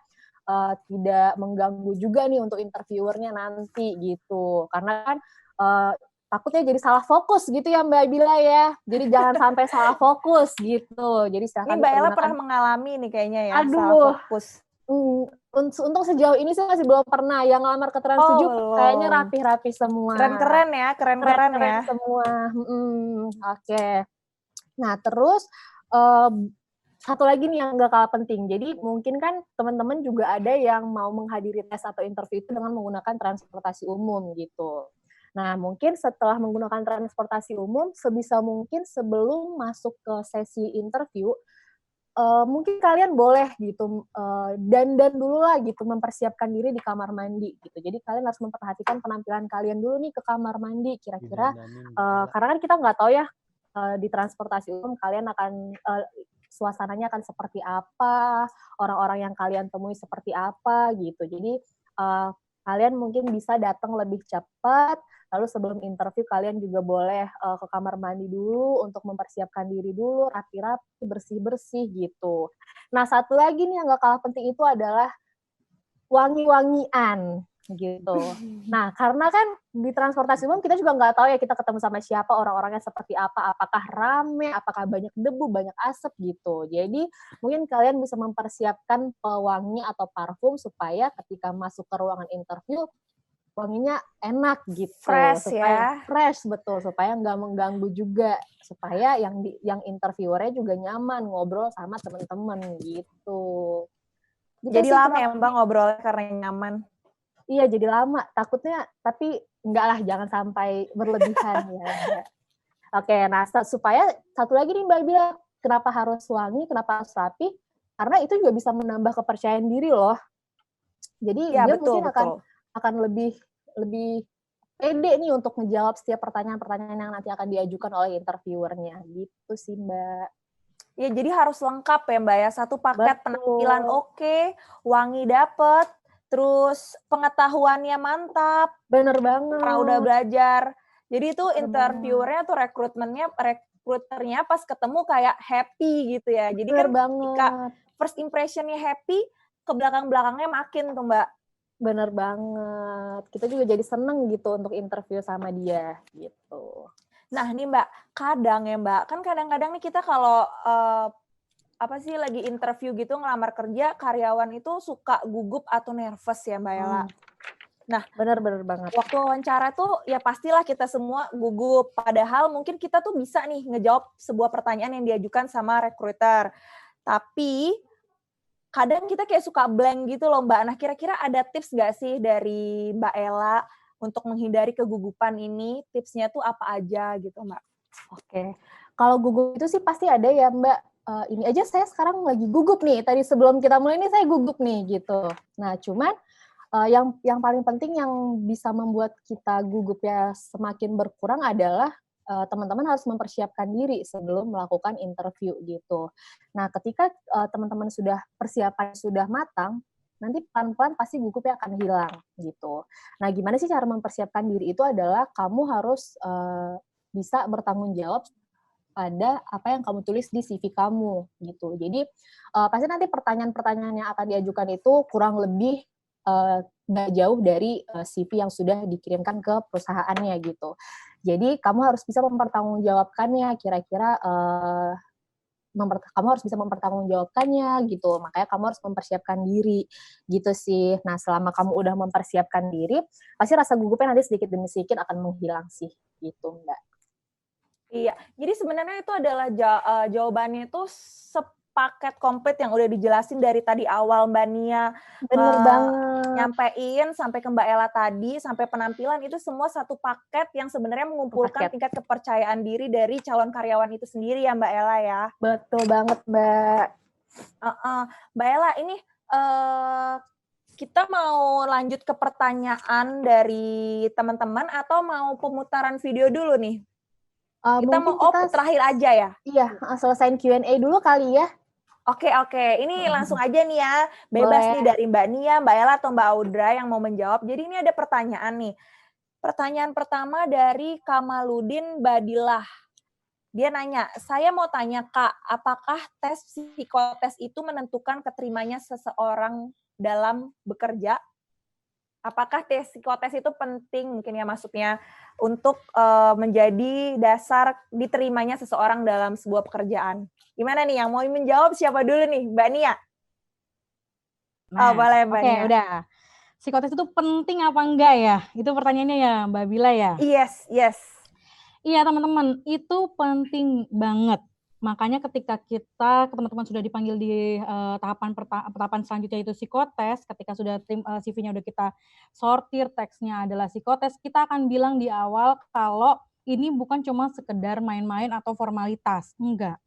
Speaker 3: tidak mengganggu juga nih untuk interviewernya nanti gitu. Karena kan takutnya jadi salah fokus gitu ya Mbak Bila ya. Jadi jangan sampai salah fokus gitu. Jadi silahkan
Speaker 1: Ini Mbak Ella pernah mengalami nih kayaknya ya, salah fokus.
Speaker 3: Untuk sejauh ini saya masih belum pernah. Yang ngelamar ke Trans 7 kayaknya rapi-rapi semua.
Speaker 1: Keren-keren ya, keren-keren ya.
Speaker 3: Semua. Oke. Nah, terus satu lagi nih yang nggak kalah penting. Jadi mungkin kan teman-teman juga ada yang mau menghadiri tes atau interview itu dengan menggunakan transportasi umum gitu. Nah, mungkin setelah menggunakan transportasi umum, sebisa mungkin sebelum masuk ke sesi interview, mungkin kalian boleh gitu dandan dulu lah gitu, mempersiapkan diri di kamar mandi gitu. Jadi kalian harus memperhatikan penampilan kalian dulu nih ke kamar mandi kira-kira karena kan kita nggak tahu ya di transportasi umum kalian akan suasananya akan seperti apa, orang-orang yang kalian temui seperti apa gitu. Jadi kalian mungkin bisa datang lebih cepat. Lalu sebelum interview kalian juga boleh ke kamar mandi dulu untuk mempersiapkan diri dulu, rapi-rapi, bersih-bersih gitu. Nah, satu lagi nih yang gak kalah penting itu adalah wangi-wangian gitu. Nah, karena kan di transportasi umum kita juga nggak tahu ya kita ketemu sama siapa, orang-orangnya seperti apa, apakah rame, apakah banyak debu, banyak asap gitu. Jadi mungkin kalian bisa mempersiapkan pewangi atau parfum supaya ketika masuk ke ruangan interview wanginya enak gitu,
Speaker 1: fresh
Speaker 3: supaya
Speaker 1: ya,
Speaker 3: fresh betul, supaya nggak mengganggu juga, supaya yang interviewernya juga nyaman ngobrol sama teman-teman gitu.
Speaker 1: Jadi lama ya Mbak ngobrolnya karena nyaman.
Speaker 3: Iya jadi lama, takutnya tapi enggak lah, jangan sampai berlebihan ya. Oke, nah supaya satu lagi nih Mbak bilang kenapa harus wangi, kenapa harus rapi? Karena itu juga bisa menambah kepercayaan diri loh. Jadi ya, dia betul, mungkin akan lebih pede nih untuk menjawab setiap pertanyaan-pertanyaan yang nanti akan diajukan oleh interviewernya. Gitu sih, Mbak.
Speaker 1: Ya, jadi harus lengkap ya, Mbak ya. Satu paket penampilan oke, wangi dapet, terus pengetahuannya mantap.
Speaker 3: Bener banget.
Speaker 1: Karena udah belajar. Jadi itu interviewernya tuh rekruternya pas ketemu kayak happy gitu ya. Jadi kan ketika first impression-nya happy, ke belakang-belakangnya makin tuh, Mbak.
Speaker 3: Bener banget. Kita juga jadi seneng gitu untuk interview sama dia gitu.
Speaker 1: Nah nih Mbak, kadang ya Mbak, kan kadang-kadang nih kita kalau lagi interview gitu ngelamar kerja, karyawan itu suka gugup atau nervous ya Mbak Ella. Nah,
Speaker 3: Benar-benar banget.
Speaker 1: waktu wawancara tuh ya pastilah kita semua gugup. Padahal mungkin kita tuh bisa nih ngejawab sebuah pertanyaan yang diajukan sama recruiter. Tapi kadang kita kayak suka blank gitu loh Mbak. Nah kira-kira ada tips nggak sih dari Mbak Ella untuk menghindari kegugupan ini? Tipsnya tuh apa aja gitu Mbak?
Speaker 3: Oke, kalau gugup itu sih pasti ada ya Mbak. Ini aja saya sekarang lagi gugup nih. Tadi sebelum kita mulai ini saya gugup nih gitu. Nah, cuman yang paling penting yang bisa membuat kita gugup ya semakin berkurang adalah teman-teman harus mempersiapkan diri sebelum melakukan interview gitu. Nah, ketika teman-teman sudah persiapan sudah matang, nanti pelan-pelan pasti gugupnya akan hilang gitu. Nah, gimana sih cara mempersiapkan diri itu adalah kamu harus bisa bertanggung jawab pada apa yang kamu tulis di CV kamu gitu. Jadi pasti nanti pertanyaan-pertanyaan yang akan diajukan itu kurang lebih nggak jauh dari CV yang sudah dikirimkan ke perusahaannya gitu. Jadi kamu harus bisa mempertanggungjawabkannya. Kira-kira kamu harus bisa mempertanggungjawabkannya gitu. Makanya kamu harus mempersiapkan diri gitu sih. Nah, selama kamu udah mempersiapkan diri, pasti rasa gugupnya nanti sedikit demi sedikit akan menghilang sih gitu, Mbak.
Speaker 1: Iya, jadi sebenarnya itu adalah jawabannya itu sepaket komplit yang udah dijelasin dari tadi awal Mbak Nia
Speaker 3: Bener banget.
Speaker 1: nyampein sampai ke Mbak Ella tadi, sampai penampilan itu semua satu paket yang sebenarnya mengumpulkan tingkat kepercayaan diri dari calon karyawan itu sendiri ya Mbak Ella ya.
Speaker 3: Betul banget Mbak.
Speaker 1: Mbak Ella ini kita mau lanjut ke pertanyaan dari teman-teman atau mau pemutaran video dulu nih? Kita mau terakhir aja ya?
Speaker 3: Iya, selesain Q&A dulu kali ya.
Speaker 1: Oke. Ini langsung aja nih ya. Bebas nih dari Mbak Nia, Mbak Ella, atau Mbak Audra yang mau menjawab. Jadi ini ada pertanyaan nih. Pertanyaan pertama dari Kamaludin Badilah. Dia nanya, saya mau tanya Kak, apakah tes psikotes itu menentukan keterimanya seseorang dalam bekerja? Apakah tes psikotes itu penting mungkin ya maksudnya untuk menjadi dasar diterimanya seseorang dalam sebuah pekerjaan? Gimana nih yang mau menjawab siapa dulu nih? Mbak Nia?
Speaker 2: Nah,
Speaker 1: boleh Mbak Nia.
Speaker 2: Udah. Psikotes itu penting apa enggak ya? Itu pertanyaannya ya Mbak Bila ya?
Speaker 1: Yes.
Speaker 2: Iya teman-teman, itu penting banget. Makanya ketika teman-teman sudah dipanggil di tahapan selanjutnya itu psikotes, ketika sudah CV-nya udah kita sortir, teksnya adalah psikotes, kita akan bilang di awal kalau ini bukan cuma sekedar main-main atau formalitas, enggak.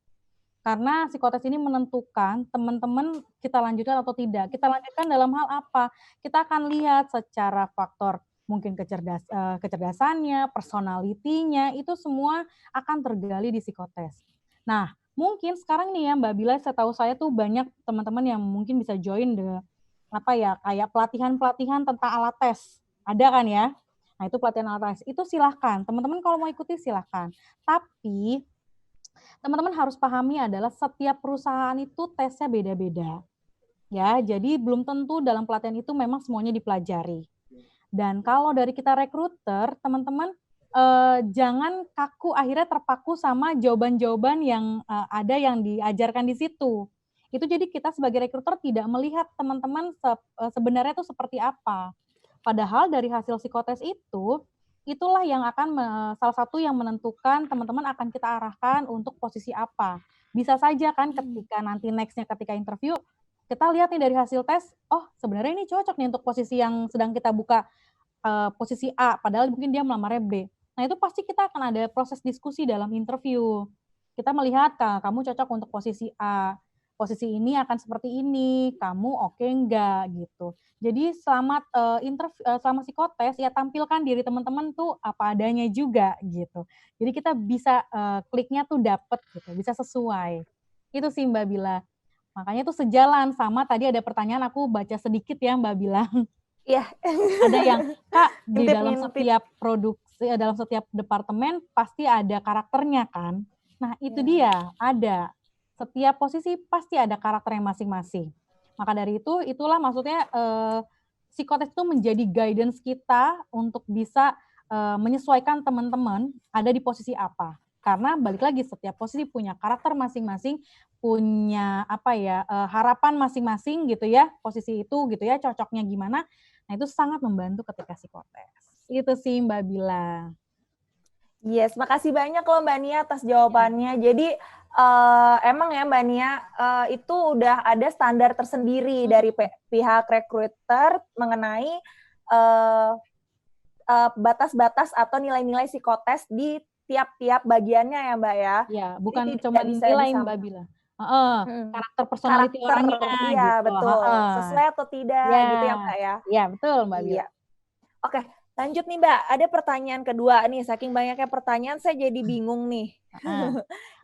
Speaker 2: Karena psikotes ini menentukan teman-teman kita lanjutkan atau tidak. Kita lanjutkan dalam hal apa? Kita akan lihat secara faktor mungkin kecerdasannya, personalitinya, itu semua akan tergali di psikotes. Nah, mungkin sekarang nih ya Mbak Bila, setahu saya tuh banyak teman-teman yang mungkin bisa join kayak pelatihan-pelatihan tentang alat tes. Ada kan ya? Nah, itu pelatihan alat tes. Itu silahkan. Teman-teman kalau mau ikuti silahkan. Tapi teman-teman harus pahami adalah setiap perusahaan itu tesnya beda-beda. Ya, jadi belum tentu dalam pelatihan itu memang semuanya dipelajari. Dan kalau dari kita rekruter, teman-teman jangan kaku akhirnya terpaku sama jawaban-jawaban yang ada yang diajarkan di situ. Itu jadi kita sebagai rekruter tidak melihat teman-teman sebenarnya itu seperti apa. Padahal dari hasil psikotes itu, itulah yang akan salah satu yang menentukan teman-teman akan kita arahkan untuk posisi apa. Bisa saja kan ketika nanti next-nya ketika interview, kita lihat nih dari hasil tes, oh sebenarnya ini cocok nih untuk posisi yang sedang kita buka, posisi A, padahal mungkin dia melamarnya B. Nah itu pasti kita akan ada proses diskusi dalam interview. Kita melihat, kamu cocok untuk posisi A, posisi ini akan seperti ini, kamu oke enggak gitu. Jadi selama psikotes ya tampilkan diri teman-teman tuh apa adanya juga gitu. Jadi kita bisa kliknya tuh dapet gitu, bisa sesuai. Itu sih Mbak Bila. Makanya tuh sejalan sama tadi ada pertanyaan aku baca sedikit ya Mbak bilang.
Speaker 1: Iya.
Speaker 2: Ada yang Kak di dalam setiap produksi, dalam setiap departemen pasti ada karakternya kan. Nah itu dia, ada. Setiap posisi pasti ada karakternya masing-masing. Maka dari itu, itulah maksudnya psikotes itu menjadi guidance kita untuk bisa menyesuaikan teman-teman ada di posisi apa. Karena balik lagi setiap posisi punya karakter masing-masing, punya harapan masing-masing gitu ya, posisi itu gitu ya, cocoknya gimana. Nah, itu sangat membantu ketika psikotes. Itu sih Mbak Bila.
Speaker 1: Yes, makasih banyak loh Mbak Nia atas jawabannya. Jadi emang ya Mbak Nia, itu udah ada standar tersendiri dari pihak recruiter mengenai batas-batas atau nilai-nilai psikotes di tiap-tiap bagiannya ya Mbak ya.
Speaker 2: Ya, bukan
Speaker 1: Jadi
Speaker 2: cuma
Speaker 1: tidak bisa
Speaker 2: nilai Mbak Bila. Karakter personality orangnya
Speaker 1: iya
Speaker 2: gitu.
Speaker 1: betul. Sesuai atau tidak
Speaker 2: Ya,
Speaker 1: gitu ya Mbak ya.
Speaker 2: Iya, betul Mbak Bila.
Speaker 1: Iya. Oke, lanjut nih Mbak. Ada pertanyaan kedua nih. Saking banyaknya pertanyaan saya jadi bingung nih.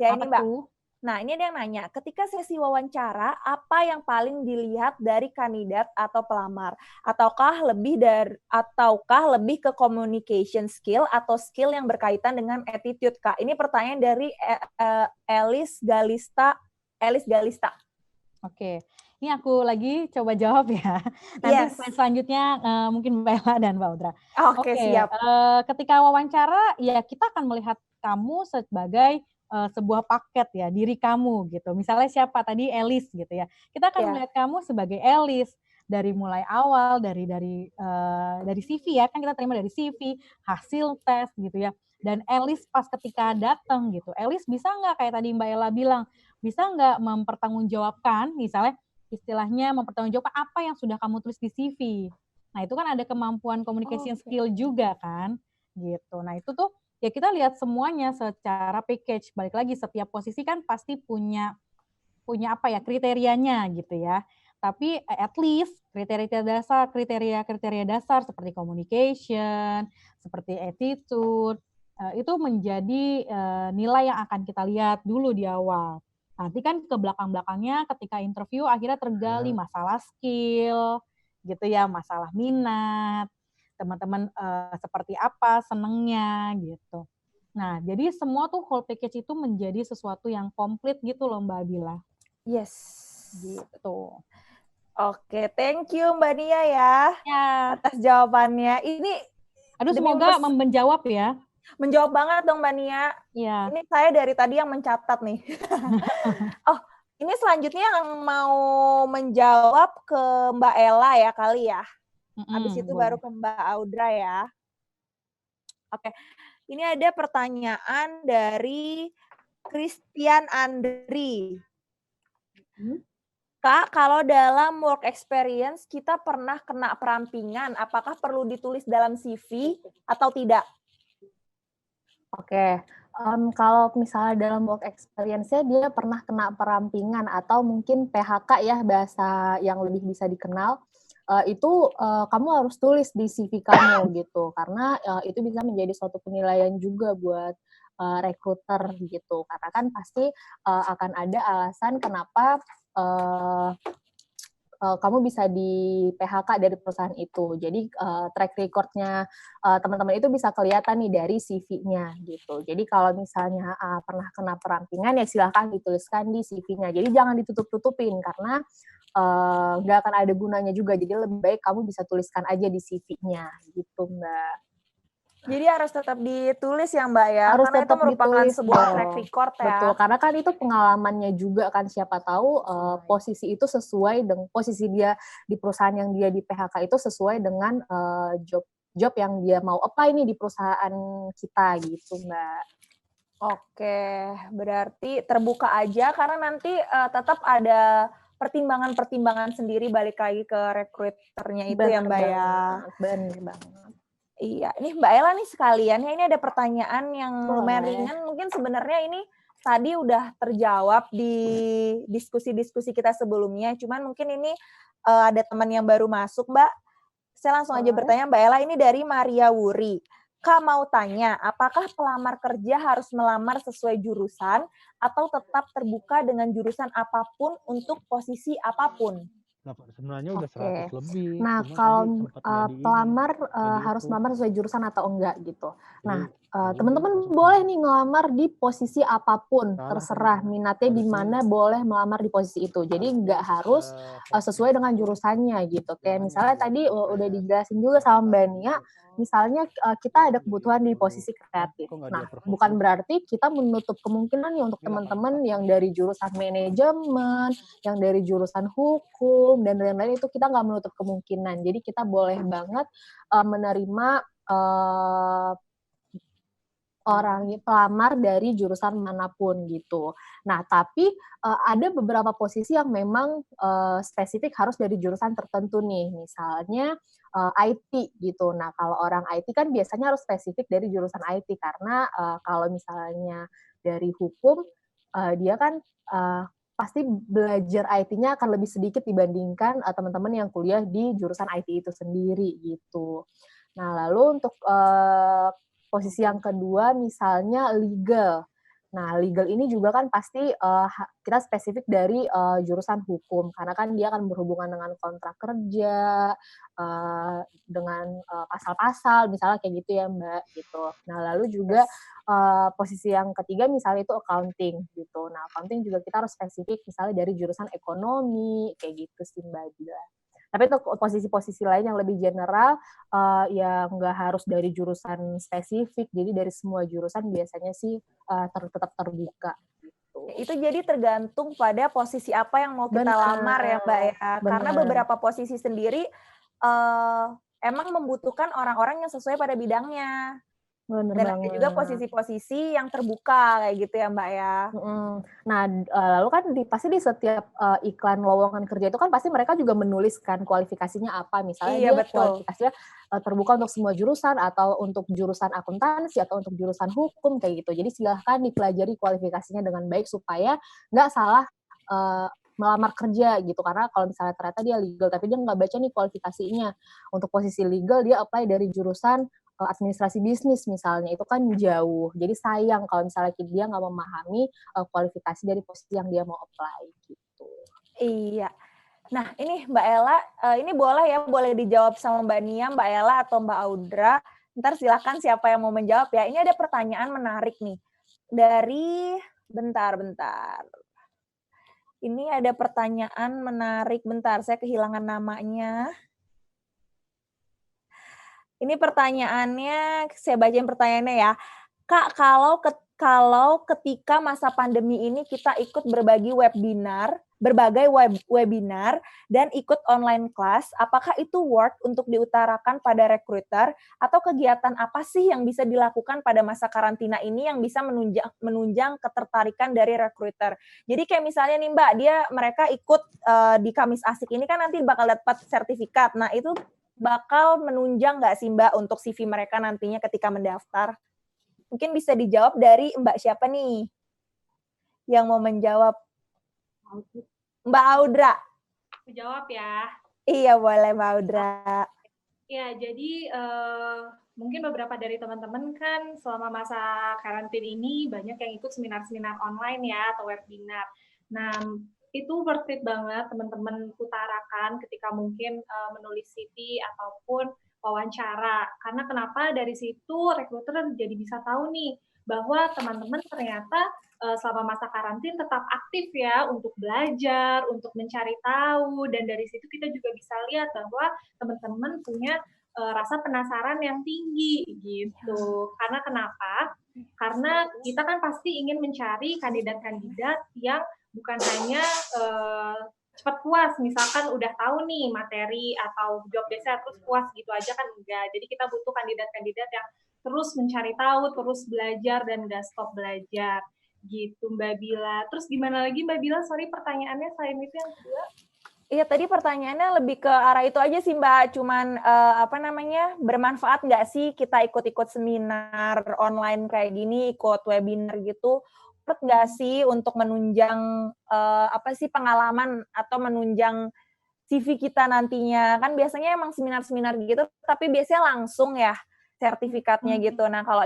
Speaker 1: Ya
Speaker 2: Apa
Speaker 1: ini Mbak.
Speaker 2: tuh?
Speaker 1: Nah, ini ada yang nanya, ketika sesi wawancara, apa yang paling dilihat dari kandidat atau pelamar? Ataukah lebih ke communication skill atau skill yang berkaitan dengan attitude, Kak? Ini pertanyaan dari Elis Galista.
Speaker 2: Oke. Ini aku lagi coba jawab ya. Nanti selanjutnya mungkin Mbak Ella dan Mbak Audra.
Speaker 1: Oke, siap.
Speaker 2: Ketika wawancara, ya kita akan melihat kamu sebagai sebuah paket ya, diri kamu gitu. Misalnya siapa tadi Elis gitu ya. Kita akan melihat kamu sebagai Elis dari mulai awal dari CV ya, kan kita terima dari CV, hasil tes gitu ya. Dan Elis pas ketika datang gitu, Elis bisa nggak kayak tadi Mbak Ella bilang, bisa nggak mempertanggungjawabkan misalnya istilahnya mempertanggungjawabkan apa yang sudah kamu tulis di CV. Nah, itu kan ada kemampuan communication skill juga kan gitu. Nah, itu tuh ya kita lihat semuanya secara package. Balik lagi setiap posisi kan pasti punya apa ya kriterianya gitu ya. Tapi at least kriteria dasar seperti communication, seperti attitude itu menjadi nilai yang akan kita lihat dulu di awal. Nanti kan ke belakang-belakangnya ketika interview akhirnya tergali masalah skill gitu ya, masalah minat, teman-teman seperti apa senengnya gitu. Nah, jadi semua tuh whole package itu menjadi sesuatu yang komplit gitu loh Mbak Bila.
Speaker 1: Yes.
Speaker 2: Gitu.
Speaker 1: Oke, thank you Mbak Nia ya atas jawabannya. Ini
Speaker 2: semoga menjawab ya.
Speaker 1: Menjawab banget dong Mbak Nia.
Speaker 2: Iya.
Speaker 1: Ini saya dari tadi yang mencatat nih. Oh, ini selanjutnya yang mau menjawab ke Mbak Ella ya kali ya. Habis itu baru ke Mbak Audra ya. Oke. Ini ada pertanyaan dari Christian Andri. Kak, kalau dalam work experience kita pernah kena perampingan, apakah perlu ditulis dalam CV atau tidak?
Speaker 3: Oke, kalau misalnya dalam work experience-nya dia pernah kena perampingan atau mungkin PHK ya bahasa yang lebih bisa dikenal, itu kamu harus tulis di CV kamu gitu, karena itu bisa menjadi suatu penilaian juga buat recruiter gitu, karena kan pasti akan ada alasan kenapa kamu bisa di PHK dari perusahaan itu. Jadi track record-nya teman-teman itu bisa kelihatan nih dari CV-nya gitu. Jadi kalau misalnya pernah kena perampingan ya silahkan dituliskan di CV-nya. Jadi jangan ditutup-tutupin karena nggak akan ada gunanya juga. Jadi lebih baik kamu bisa tuliskan aja di CV-nya gitu Mbak.
Speaker 1: Jadi harus tetap ditulis ya Mbak ya,
Speaker 3: harus
Speaker 1: karena itu merupakan
Speaker 3: ditulis,
Speaker 1: sebuah track record ya.
Speaker 3: Betul, karena kan itu pengalamannya juga kan, siapa tahu posisi itu sesuai dengan posisi dia di perusahaan yang dia di PHK itu sesuai dengan job yang dia mau apply nih di perusahaan kita gitu Mbak.
Speaker 1: Oke, berarti terbuka aja karena nanti tetap ada pertimbangan-pertimbangan sendiri balik lagi ke recruiternya itu ya Mbak ya.
Speaker 3: Benar banget.
Speaker 1: Iya, ini Mbak Ella nih sekalian ya, ini ada pertanyaan yang lumayan ringan, mungkin sebenarnya ini tadi udah terjawab di diskusi-diskusi kita sebelumnya, cuman mungkin ini ada teman yang baru masuk Mbak, saya langsung aja bertanya Mbak Ella, ini dari Maria Wuri. Kak mau tanya, apakah pelamar kerja harus melamar sesuai jurusan atau tetap terbuka dengan jurusan apapun untuk posisi apapun?
Speaker 5: Sebenarnya udah 100 lebih.
Speaker 3: Nah, kalau pelamar harus melamar sesuai jurusan atau enggak gitu. Nah, teman-teman boleh nih ngelamar di posisi apapun, terserah minatnya di mana boleh melamar di posisi itu. Jadi nggak harus sesuai dengan jurusannya gitu. Kayak misalnya tadi udah dijelasin juga sama Mbak Nia, misalnya kita ada kebutuhan di posisi kreatif. Nah, bukan berarti kita menutup kemungkinan nih untuk teman-teman yang dari jurusan manajemen, yang dari jurusan hukum, dan lain-lain itu kita nggak menutup kemungkinan. Jadi kita boleh banget menerima orang pelamar dari jurusan manapun gitu. Nah, tapi ada beberapa posisi yang memang spesifik harus dari jurusan tertentu nih. Misalnya IT gitu. Nah, kalau orang IT kan biasanya harus spesifik dari jurusan IT karena kalau misalnya dari hukum dia kan pasti belajar IT-nya akan lebih sedikit dibandingkan teman-teman yang kuliah di jurusan IT itu sendiri gitu. Nah, lalu untuk posisi yang kedua misalnya legal. Nah, legal ini juga kan pasti kita spesifik dari jurusan hukum karena kan dia akan berhubungan dengan kontrak kerja, dengan pasal-pasal misalnya kayak gitu ya Mbak gitu. Nah, lalu juga posisi yang ketiga misalnya itu accounting gitu. Nah, accounting juga kita harus spesifik misalnya dari jurusan ekonomi kayak gitu sih Mbak Bila. Tapi untuk posisi-posisi lain yang lebih general, ya nggak harus dari jurusan spesifik, jadi dari semua jurusan biasanya sih tetap terbuka. Gitu.
Speaker 1: Itu jadi tergantung pada posisi apa yang mau kita lamar ya Mbak ya. Karena beberapa posisi sendiri emang membutuhkan orang-orang yang sesuai pada bidangnya.
Speaker 3: Bener
Speaker 1: dan
Speaker 3: banget.
Speaker 1: ada juga posisi-posisi yang terbuka kayak gitu ya Mbak ya.
Speaker 3: Nah, lalu kan pasti di setiap iklan lowongan kerja itu kan pasti mereka juga menuliskan kualifikasinya apa. Misalnya dia kualifikasinya terbuka untuk semua jurusan atau untuk jurusan akuntansi atau untuk jurusan hukum kayak gitu. Jadi silahkan dipelajari kualifikasinya dengan baik supaya nggak salah melamar kerja gitu. Karena kalau misalnya ternyata dia legal tapi dia nggak baca nih kualifikasinya. Untuk posisi legal dia apply dari jurusan administrasi bisnis misalnya, itu kan jauh. Jadi sayang kalau misalnya dia nggak memahami kualifikasi dari posisi yang dia mau apply gitu.
Speaker 1: Iya. Nah ini Mbak Ella, ini boleh dijawab sama Mbak Nia, Mbak Ella atau Mbak Audra. Ntar silakan siapa yang mau menjawab ya. Ini ada pertanyaan menarik nih. Bentar. Ini ada pertanyaan menarik. Bentar, saya kehilangan namanya. Ini pertanyaannya, saya bacain pertanyaannya ya. Kak, kalau ketika masa pandemi ini kita ikut berbagai webinar dan ikut online class, apakah itu worth untuk diutarakan pada recruiter atau kegiatan apa sih yang bisa dilakukan pada masa karantina ini yang bisa menunjang ketertarikan dari recruiter? Jadi kayak misalnya nih Mbak, mereka ikut di Kamis Asik ini kan nanti bakal dapat sertifikat. Nah, itu bakal menunjang nggak sih Mbak untuk CV mereka nantinya ketika mendaftar? Mungkin bisa dijawab dari Mbak siapa nih yang mau menjawab? Mbak Audra.
Speaker 4: Aku jawab ya.
Speaker 1: Iya boleh Mbak Audra.
Speaker 4: Ya, jadi mungkin beberapa dari teman-teman kan selama masa karantina ini banyak yang ikut seminar-seminar online ya atau webinar. Nah, itu worth it banget teman-teman utarakan ketika mungkin menulis CV ataupun wawancara. Karena kenapa dari situ rekruter jadi bisa tahu nih bahwa teman-teman ternyata selama masa karantina tetap aktif ya untuk belajar, untuk mencari tahu, dan dari situ kita juga bisa lihat bahwa teman-teman punya rasa penasaran yang tinggi gitu. Karena kenapa? Karena kita kan pasti ingin mencari kandidat-kandidat yang bukan hanya cepat puas, misalkan udah tahu nih materi atau job desk-nya terus puas gitu aja kan enggak. Jadi kita butuh kandidat-kandidat yang terus mencari tahu, terus belajar dan nggak stop belajar gitu Mbak Bila. Terus gimana lagi Mbak Bila? Sorry pertanyaannya selain itu yang kedua.
Speaker 1: Iya tadi pertanyaannya lebih ke arah itu aja sih Mbak. Cuman bermanfaat nggak sih kita ikut-ikut seminar online kayak gini, ikut webinar gitu? Menurut nggak sih untuk menunjang pengalaman atau menunjang CV kita nantinya? Kan biasanya emang seminar-seminar gitu, tapi biasanya langsung ya sertifikatnya gitu. Nah kalau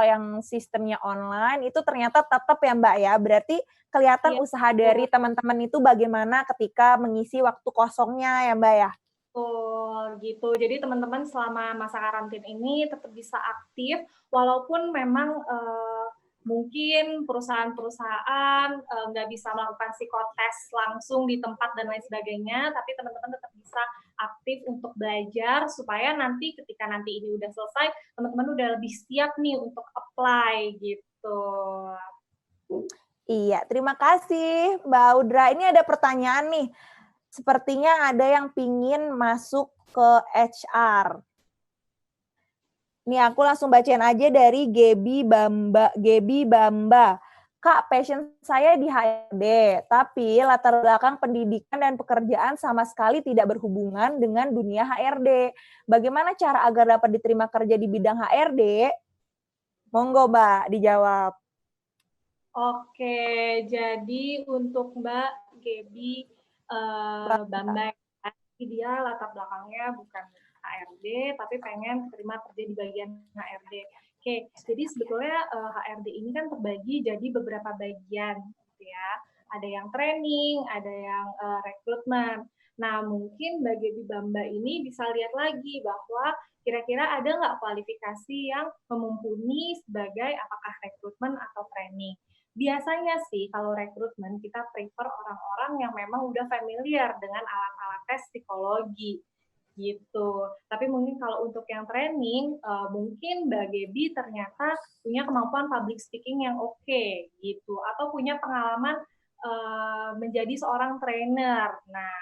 Speaker 1: yang sistemnya online itu ternyata tetap ya Mbak ya, berarti kelihatan usaha dari teman-teman itu bagaimana ketika mengisi waktu kosongnya ya Mbak ya.
Speaker 4: Oh gitu, jadi teman-teman selama masa karantina ini tetap bisa aktif walaupun memang mungkin perusahaan-perusahaan nggak bisa melakukan psikotes langsung di tempat dan lain sebagainya, tapi teman-teman tetap bisa aktif untuk belajar supaya nanti ketika nanti ini udah selesai, teman-teman udah lebih siap nih untuk apply gitu.
Speaker 1: Iya, terima kasih Mbak Audra. Ini ada pertanyaan nih. Sepertinya ada yang pingin masuk ke HR. Nih aku langsung bacain aja dari Gebi Bamba. Kak, passion saya di HRD, tapi latar belakang pendidikan dan pekerjaan sama sekali tidak berhubungan dengan dunia HRD. Bagaimana cara agar dapat diterima kerja di bidang HRD? Monggo Mbak, dijawab.
Speaker 4: Oke, jadi untuk Mbak Gebi Bamba, dia latar belakangnya bukan HRD, tapi pengen terima kerja di bagian HRD. Oke, jadi sebetulnya HRD ini kan terbagi jadi beberapa bagian, gitu ya. Ada yang training, ada yang rekrutmen. Nah, mungkin Mbak Gebi Bamba ini bisa lihat lagi bahwa kira-kira ada nggak kualifikasi yang memumpuni sebagai apakah rekrutmen atau training. Biasanya sih kalau rekrutmen kita prefer orang-orang yang memang udah familiar dengan alat-alat tes psikologi gitu. Tapi mungkin kalau untuk yang training, mungkin Mbak Gebi ternyata punya kemampuan public speaking yang oke gitu, atau punya pengalaman menjadi seorang trainer. Nah,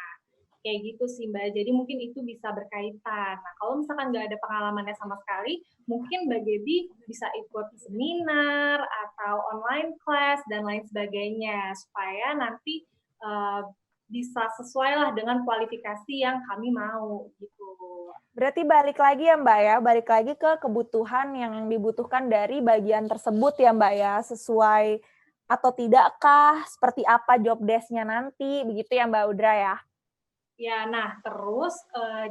Speaker 4: kayak gitu sih Mbak. Jadi mungkin itu bisa berkaitan. Nah, kalau misalkan nggak ada pengalamannya sama sekali, mungkin Mbak Gebi bisa ikut seminar atau online class dan lain sebagainya supaya nanti bisa sesuai lah dengan kualifikasi yang kami mau gitu.
Speaker 1: Berarti balik lagi ya Mbak ya, balik lagi ke kebutuhan yang dibutuhkan dari bagian tersebut ya Mbak ya, sesuai atau tidakkah, seperti apa job desk-nya nanti, begitu ya Mbak Audra ya?
Speaker 4: Ya, nah terus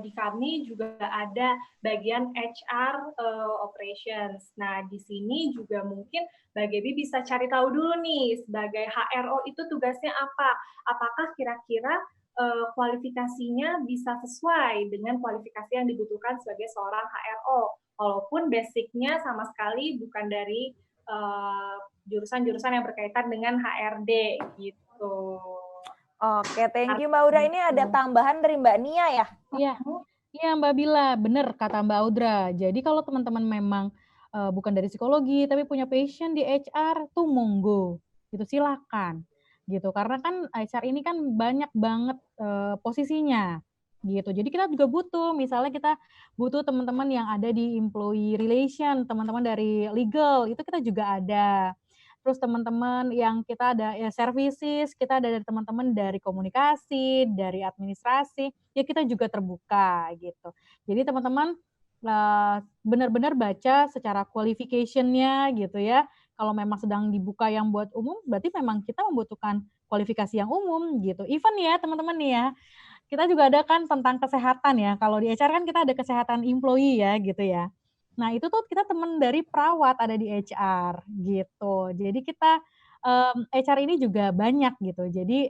Speaker 4: di kami juga ada bagian HR operations. Nah, di sini juga mungkin Mbak Gebi bisa cari tahu dulu nih, sebagai HRO itu tugasnya apa? Apakah kira-kira kualifikasinya bisa sesuai dengan kualifikasi yang dibutuhkan sebagai seorang HRO? Walaupun basicnya sama sekali bukan dari jurusan-jurusan yang berkaitan dengan HRD gitu.
Speaker 1: Oke, thank you Mbak Audra. Ini ada tambahan dari Mbak Nia ya?
Speaker 2: Iya Mbak Bila, bener kata Mbak Audra. Jadi kalau teman-teman memang bukan dari psikologi, tapi punya passion di HR, tuh monggo, gitu silakan, gitu. Karena kan HR ini kan banyak banget posisinya, gitu. Jadi kita juga butuh, misalnya kita butuh teman-teman yang ada di employee relation, teman-teman dari legal, itu kita juga ada. Terus teman-teman yang kita ada ya services, kita ada dari teman-teman dari komunikasi, dari administrasi, ya kita juga terbuka gitu. Jadi teman-teman benar-benar baca secara qualification-nya gitu ya. Kalau memang sedang dibuka yang buat umum, berarti memang kita membutuhkan kualifikasi yang umum gitu. Even ya teman-teman nih ya, kita juga ada kan tentang kesehatan ya. Kalau di HR kan kita ada kesehatan employee ya gitu ya. Nah itu tuh kita teman dari perawat ada di HR gitu. Jadi kita HR ini juga banyak gitu. Jadi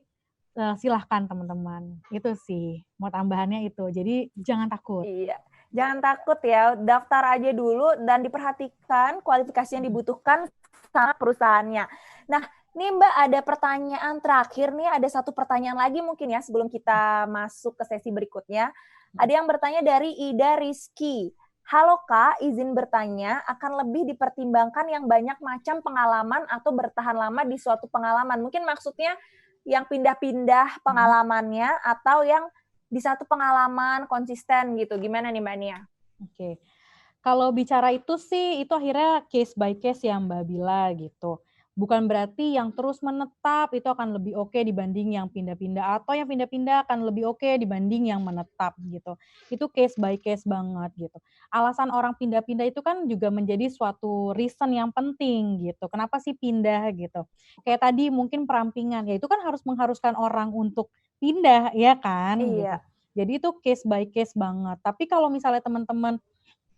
Speaker 2: silahkan teman-teman. Itu sih mau tambahannya itu. Jadi jangan takut.
Speaker 1: Iya, jangan takut ya. Daftar aja dulu dan diperhatikan kualifikasi yang dibutuhkan sama perusahaannya. Nah, nih Mbak ada pertanyaan terakhir nih. Ada satu pertanyaan lagi mungkin ya sebelum kita masuk ke sesi berikutnya. Ada yang bertanya dari Ida Rizky. Halo Kak, izin bertanya, akan lebih dipertimbangkan yang banyak macam pengalaman atau bertahan lama di suatu pengalaman? Mungkin maksudnya yang pindah-pindah pengalamannya atau yang di satu pengalaman konsisten gitu. Gimana nih Mbak Nia?
Speaker 2: Oke. Kalau bicara itu sih, itu akhirnya case by case ya Mbak Bila gitu. Bukan berarti yang terus menetap itu akan lebih oke dibanding yang pindah-pindah, atau yang pindah-pindah akan lebih oke dibanding yang menetap gitu. Itu case by case banget gitu. Alasan orang pindah-pindah itu kan juga menjadi suatu reason yang penting gitu. Kenapa sih pindah gitu. Kayak tadi mungkin perampingan, ya itu kan harus mengharuskan orang untuk pindah ya kan.
Speaker 1: Iya.
Speaker 2: Gitu. Jadi itu case by case banget. Tapi kalau misalnya teman-teman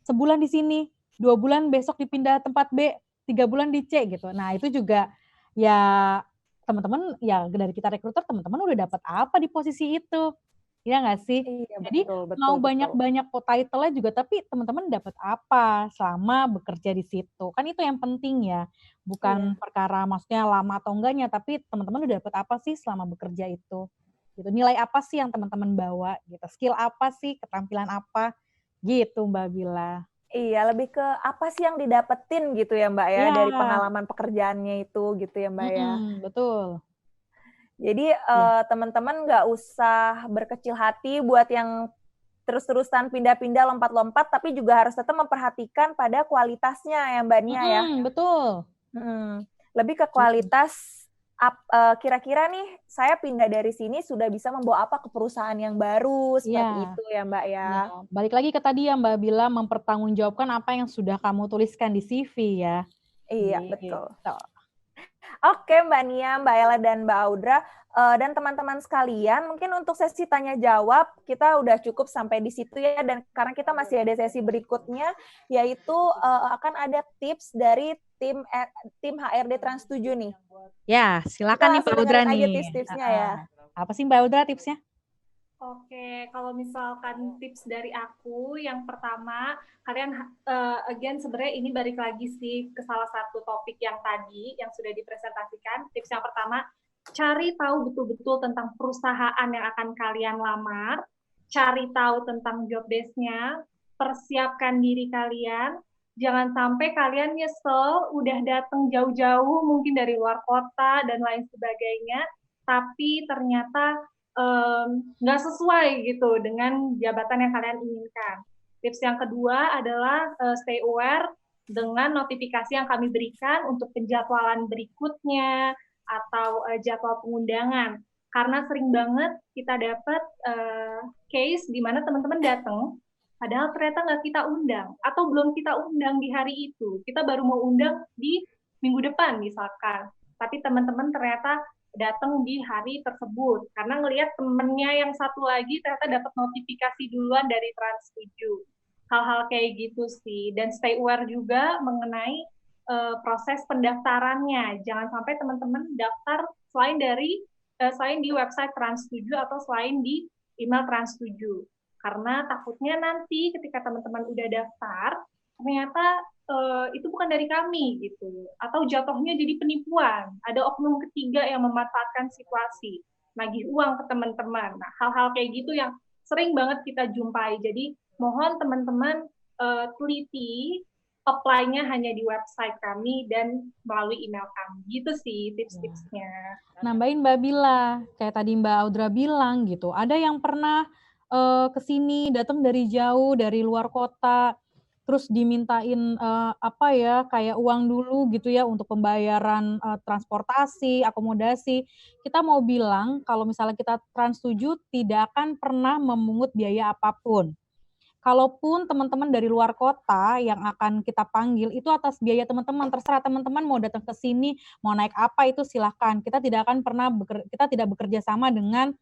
Speaker 2: sebulan di sini, 2 bulan besok dipindah tempat B, 3 bulan di C gitu. Nah itu juga ya teman-teman ya dari kita rekruter teman-teman udah dapat apa di posisi itu Iya nggak sih?
Speaker 1: Iya,
Speaker 2: Jadi
Speaker 1: betul
Speaker 2: mau
Speaker 1: betul betul.
Speaker 2: banyak-banyak kok title-nya juga, tapi teman-teman dapat apa selama bekerja di situ? Kan itu yang penting ya, bukan
Speaker 1: Iya.
Speaker 2: perkara maksudnya lama atau enggaknya, tapi teman-teman udah dapat apa sih selama bekerja itu? Gitu. Nilai apa sih yang teman-teman bawa gitu? Skill apa sih, keterampilan apa? Gitu Mbak Bila.
Speaker 1: Iya, lebih ke apa sih yang didapetin gitu ya, Mbak, ya,
Speaker 2: Iya,
Speaker 1: dari pengalaman pekerjaannya itu gitu ya, Mbak, ya.
Speaker 2: betul.
Speaker 1: Jadi,
Speaker 2: Iya.
Speaker 1: teman-teman nggak usah berkecil hati buat yang terus-terusan pindah-pindah, lompat-lompat, tapi juga harus tetap memperhatikan pada kualitasnya ya, Mbak Nia ya.
Speaker 2: Betul.
Speaker 1: Mhm. Lebih ke
Speaker 2: Gitu.
Speaker 1: kualitas kira-kira nih saya pindah dari sini sudah bisa membawa apa ke perusahaan yang baru, seperti
Speaker 2: Iya.
Speaker 1: itu ya, Mbak, ya.
Speaker 2: Nah, balik lagi ke tadi ya Mbak bilang mempertanggungjawabkan apa yang sudah kamu tuliskan di CV ya.
Speaker 1: Iya,
Speaker 2: Gitu.
Speaker 1: betul. Oke, Mbak Nia, Mbak Ella, dan Mbak Audra, dan teman-teman sekalian, mungkin untuk sesi tanya jawab kita udah cukup sampai di situ ya, dan karena kita masih ada sesi berikutnya, yaitu akan ada tips dari tim HRD Trans 7 nih.
Speaker 2: Ya,
Speaker 1: Kita
Speaker 2: silakan nih
Speaker 1: langsung
Speaker 2: Mbak Audra
Speaker 1: dengerin aja
Speaker 2: nih.
Speaker 1: tips-tipsnya ya.
Speaker 2: Apa sih Mbak Audra tipsnya?
Speaker 4: Oke, kalau misalkan tips dari aku, yang pertama, kalian, again sebenarnya ini balik lagi sih ke salah satu topik yang tadi, yang sudah dipresentasikan. Tips yang pertama, cari tahu betul-betul tentang perusahaan yang akan kalian lamar, cari tahu tentang job desk-nya, persiapkan diri kalian, jangan sampai kalian nyesel, udah datang jauh-jauh, mungkin dari luar kota, dan lain sebagainya, tapi ternyata nggak sesuai gitu dengan jabatan yang kalian inginkan. Tips yang kedua adalah stay aware dengan notifikasi yang kami berikan untuk penjadwalan berikutnya atau jadwal pengundangan. Karena sering banget kita dapat case di mana teman-teman datang, padahal ternyata nggak kita undang, atau belum kita undang di hari itu. Kita baru mau undang di minggu depan misalkan. Tapi teman-teman ternyata datang di hari tersebut karena ngelihat temennya yang satu lagi ternyata dapat notifikasi duluan dari Trans 7. Hal-hal kayak gitu sih, dan stay aware juga mengenai proses pendaftarannya. Jangan sampai teman-teman daftar selain di website Trans 7 atau selain di email Trans 7. Karena takutnya nanti ketika teman-teman udah daftar ternyata itu bukan dari kami gitu, atau jatuhnya jadi penipuan, ada oknum ketiga yang memanfaatkan situasi, nagih uang ke teman-teman. Nah, hal-hal kayak gitu yang sering banget kita jumpai. Jadi mohon teman-teman teliti, apply-nya hanya di website kami dan melalui email kami. Gitu sih tips-tipsnya.
Speaker 2: Nambahin Mbak Bila, kayak tadi Mbak Audra bilang gitu, ada yang pernah ke sini datang dari jauh, dari luar kota, terus dimintain apa ya, kayak uang dulu gitu ya untuk pembayaran transportasi, akomodasi. Kita mau bilang kalau misalnya kita Trans 7 tidak akan pernah memungut biaya apapun. Kalaupun teman-teman dari luar kota yang akan kita panggil, itu atas biaya teman-teman, terserah teman-teman mau datang ke sini, mau naik apa itu silahkan. Kita tidak akan pernah kita tidak bekerja sama dengan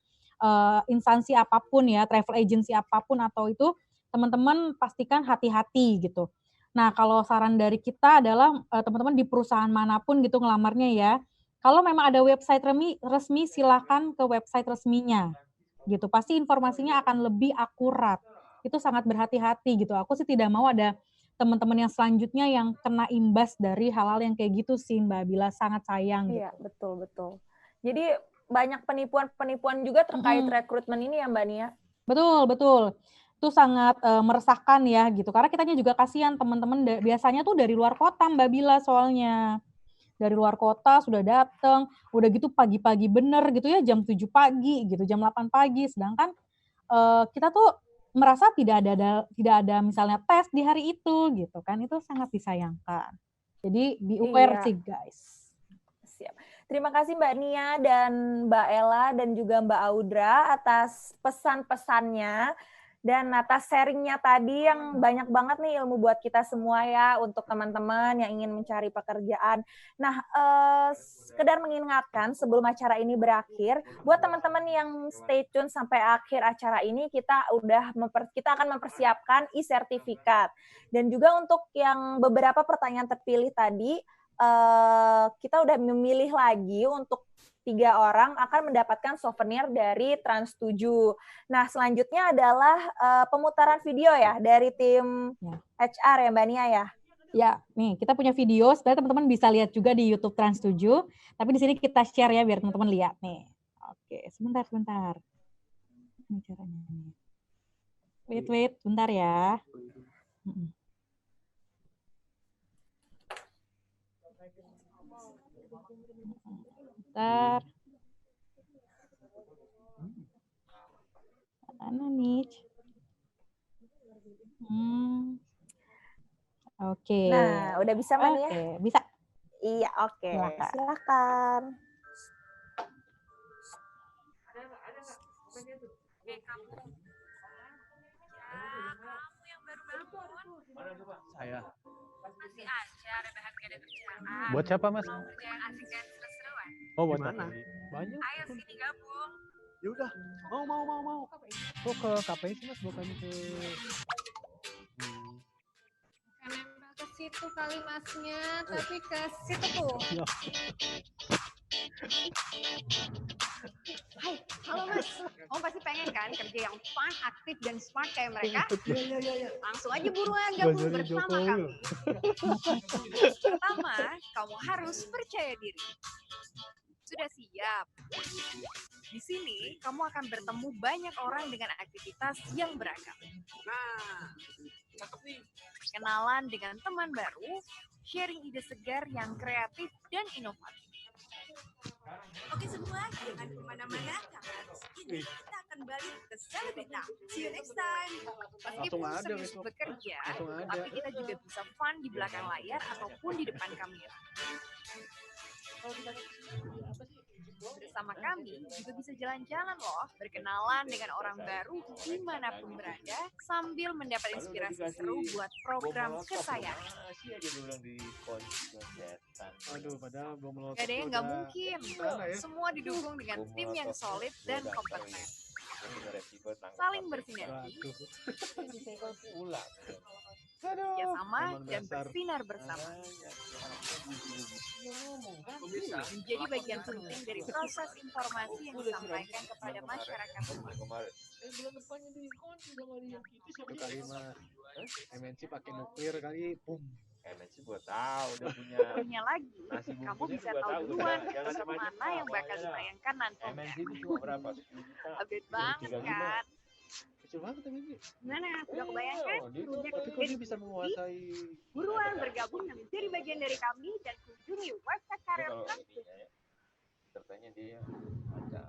Speaker 2: instansi apapun ya, travel agency apapun atau itu, teman-teman pastikan hati-hati gitu. Nah, kalau saran dari kita adalah teman-teman di perusahaan manapun gitu ngelamarnya ya, kalau memang ada website resmi silahkan ke website resminya gitu. Pasti informasinya akan lebih akurat. Itu sangat berhati-hati gitu. Aku sih tidak mau ada teman-teman yang selanjutnya yang kena imbas dari hal-hal yang kayak gitu sih Mbak Bila, sangat sayang gitu.
Speaker 1: Iya, betul betul. Jadi banyak penipuan-penipuan juga terkait rekrutmen ini ya, Mbak Nia.
Speaker 2: Betul, betul. Itu sangat meresahkan ya gitu. Karena kitanya juga kasihan teman-teman biasanya tuh dari luar kota Mbak Bila soalnya. Dari luar kota sudah datang, udah gitu pagi-pagi bener gitu ya, jam 7 pagi gitu, jam 8 pagi. Sedangkan kita tuh merasa tidak ada misalnya tes di hari itu gitu kan, itu sangat disayangkan. Jadi be aware
Speaker 1: Iya.
Speaker 2: sih guys.
Speaker 1: Siap. Terima kasih Mbak Nia dan Mbak Ella dan juga Mbak Audra atas pesan-pesannya dan atas sharingnya tadi yang banyak banget nih ilmu buat kita semua ya untuk teman-teman yang ingin mencari pekerjaan. Nah, sekedar mengingatkan sebelum acara ini berakhir, buat teman-teman yang stay tune sampai akhir acara ini kita akan mempersiapkan e-sertifikat. Dan juga untuk yang beberapa pertanyaan terpilih tadi, kita udah memilih lagi untuk 3 orang akan mendapatkan souvenir dari Trans7. Nah, selanjutnya adalah pemutaran video ya dari tim HR ya Mbak Nia ya?
Speaker 2: Ya, nih kita punya video, sebenarnya teman-teman bisa lihat juga di YouTube Trans7, tapi di sini kita share ya biar teman-teman lihat nih. Oke, sebentar. Ini caranya nih. Wait, bentar ya. Bentar. Mana nih? Oke.
Speaker 1: Nah, udah bisa Mbak Nia?
Speaker 2: Oke, bisa.
Speaker 1: Iya, oke. Silakan.
Speaker 5: Saya.
Speaker 6: Masih aja rebahan gak ada kerjaan.
Speaker 5: Buat siapa, Mas?
Speaker 6: Mau kerja yang asik dan seru-seruan.
Speaker 5: Oh, buat
Speaker 7: Gimana?
Speaker 5: Mas. Banyak.
Speaker 6: Ayo sini gabung.
Speaker 7: Ya udah, mau.
Speaker 5: Kok ke KPI sih, Mas? Bukannya ke...
Speaker 6: Bukan nempel ke situ kali masnya, tapi ke situ tuh.
Speaker 5: Ya.
Speaker 8: Hai, halo Mas. Om pasti pengen kan kerja yang fun, aktif, dan smart kayak mereka?
Speaker 7: Iya.
Speaker 8: Langsung aja buruan gabung
Speaker 5: Belajar
Speaker 8: bersama
Speaker 5: Jokowi.
Speaker 8: kami. Pertama, kamu harus percaya diri. Sudah siap? Di sini, kamu akan bertemu banyak orang dengan aktivitas yang beragam.
Speaker 7: Nah, cakep nih.
Speaker 8: Kenalan dengan teman baru, sharing ide segar yang kreatif dan inovatif.
Speaker 9: Oke semua, jangan kemana-mana karena habis ini kita akan balik ke Selebrita. See you next time.
Speaker 8: Meskipun
Speaker 7: Langsung ada
Speaker 8: serius
Speaker 7: besok.
Speaker 8: bekerja,
Speaker 7: Langsung ada.
Speaker 8: tapi kita juga bisa fun di belakang layar ataupun di depan kamera. Bersama kami juga bisa jalan-jalan loh, berkenalan dengan orang baru dimanapun berada, sambil mendapat inspirasi seru buat program kesayangan.
Speaker 7: Aduh, padahal belum lolos.
Speaker 8: Gak ada yang nggak mungkin,
Speaker 7: Gimana ya?
Speaker 8: semua didukung dengan tim yang solid dan kompeten. Saling bersinergi, kerjasama, dan bersinar bersama. Menjadi bagian penting dari proses informasi yang disampaikan kepada masyarakat luas.
Speaker 7: Itu kali Mas. MNC pakai nuklir kali, boom.
Speaker 10: MNC gua tahu udah punya
Speaker 8: Punya lagi,
Speaker 10: nasi
Speaker 8: kamu
Speaker 10: bungkusnya
Speaker 8: bisa
Speaker 10: juga
Speaker 8: tahu
Speaker 10: tahu,
Speaker 8: duluan
Speaker 10: jangan sama
Speaker 8: mana yang bakal ditayangkan nantinya.
Speaker 10: MNC itu cuma berapa? 10 juta.
Speaker 8: Update banget
Speaker 10: 35.
Speaker 8: kan?
Speaker 7: Kecil banget MNC.
Speaker 8: Gimana? Udah kebayangkan?
Speaker 10: Oh, dia
Speaker 8: Serunya
Speaker 7: Tapi kok dia bisa menguasai...
Speaker 8: buruan bergabung dan menjadi bagian dari kami dan kunjungi website
Speaker 10: Dia
Speaker 8: karya
Speaker 10: kalau
Speaker 8: Trans7.
Speaker 10: ininya ya, pesertanya dia ada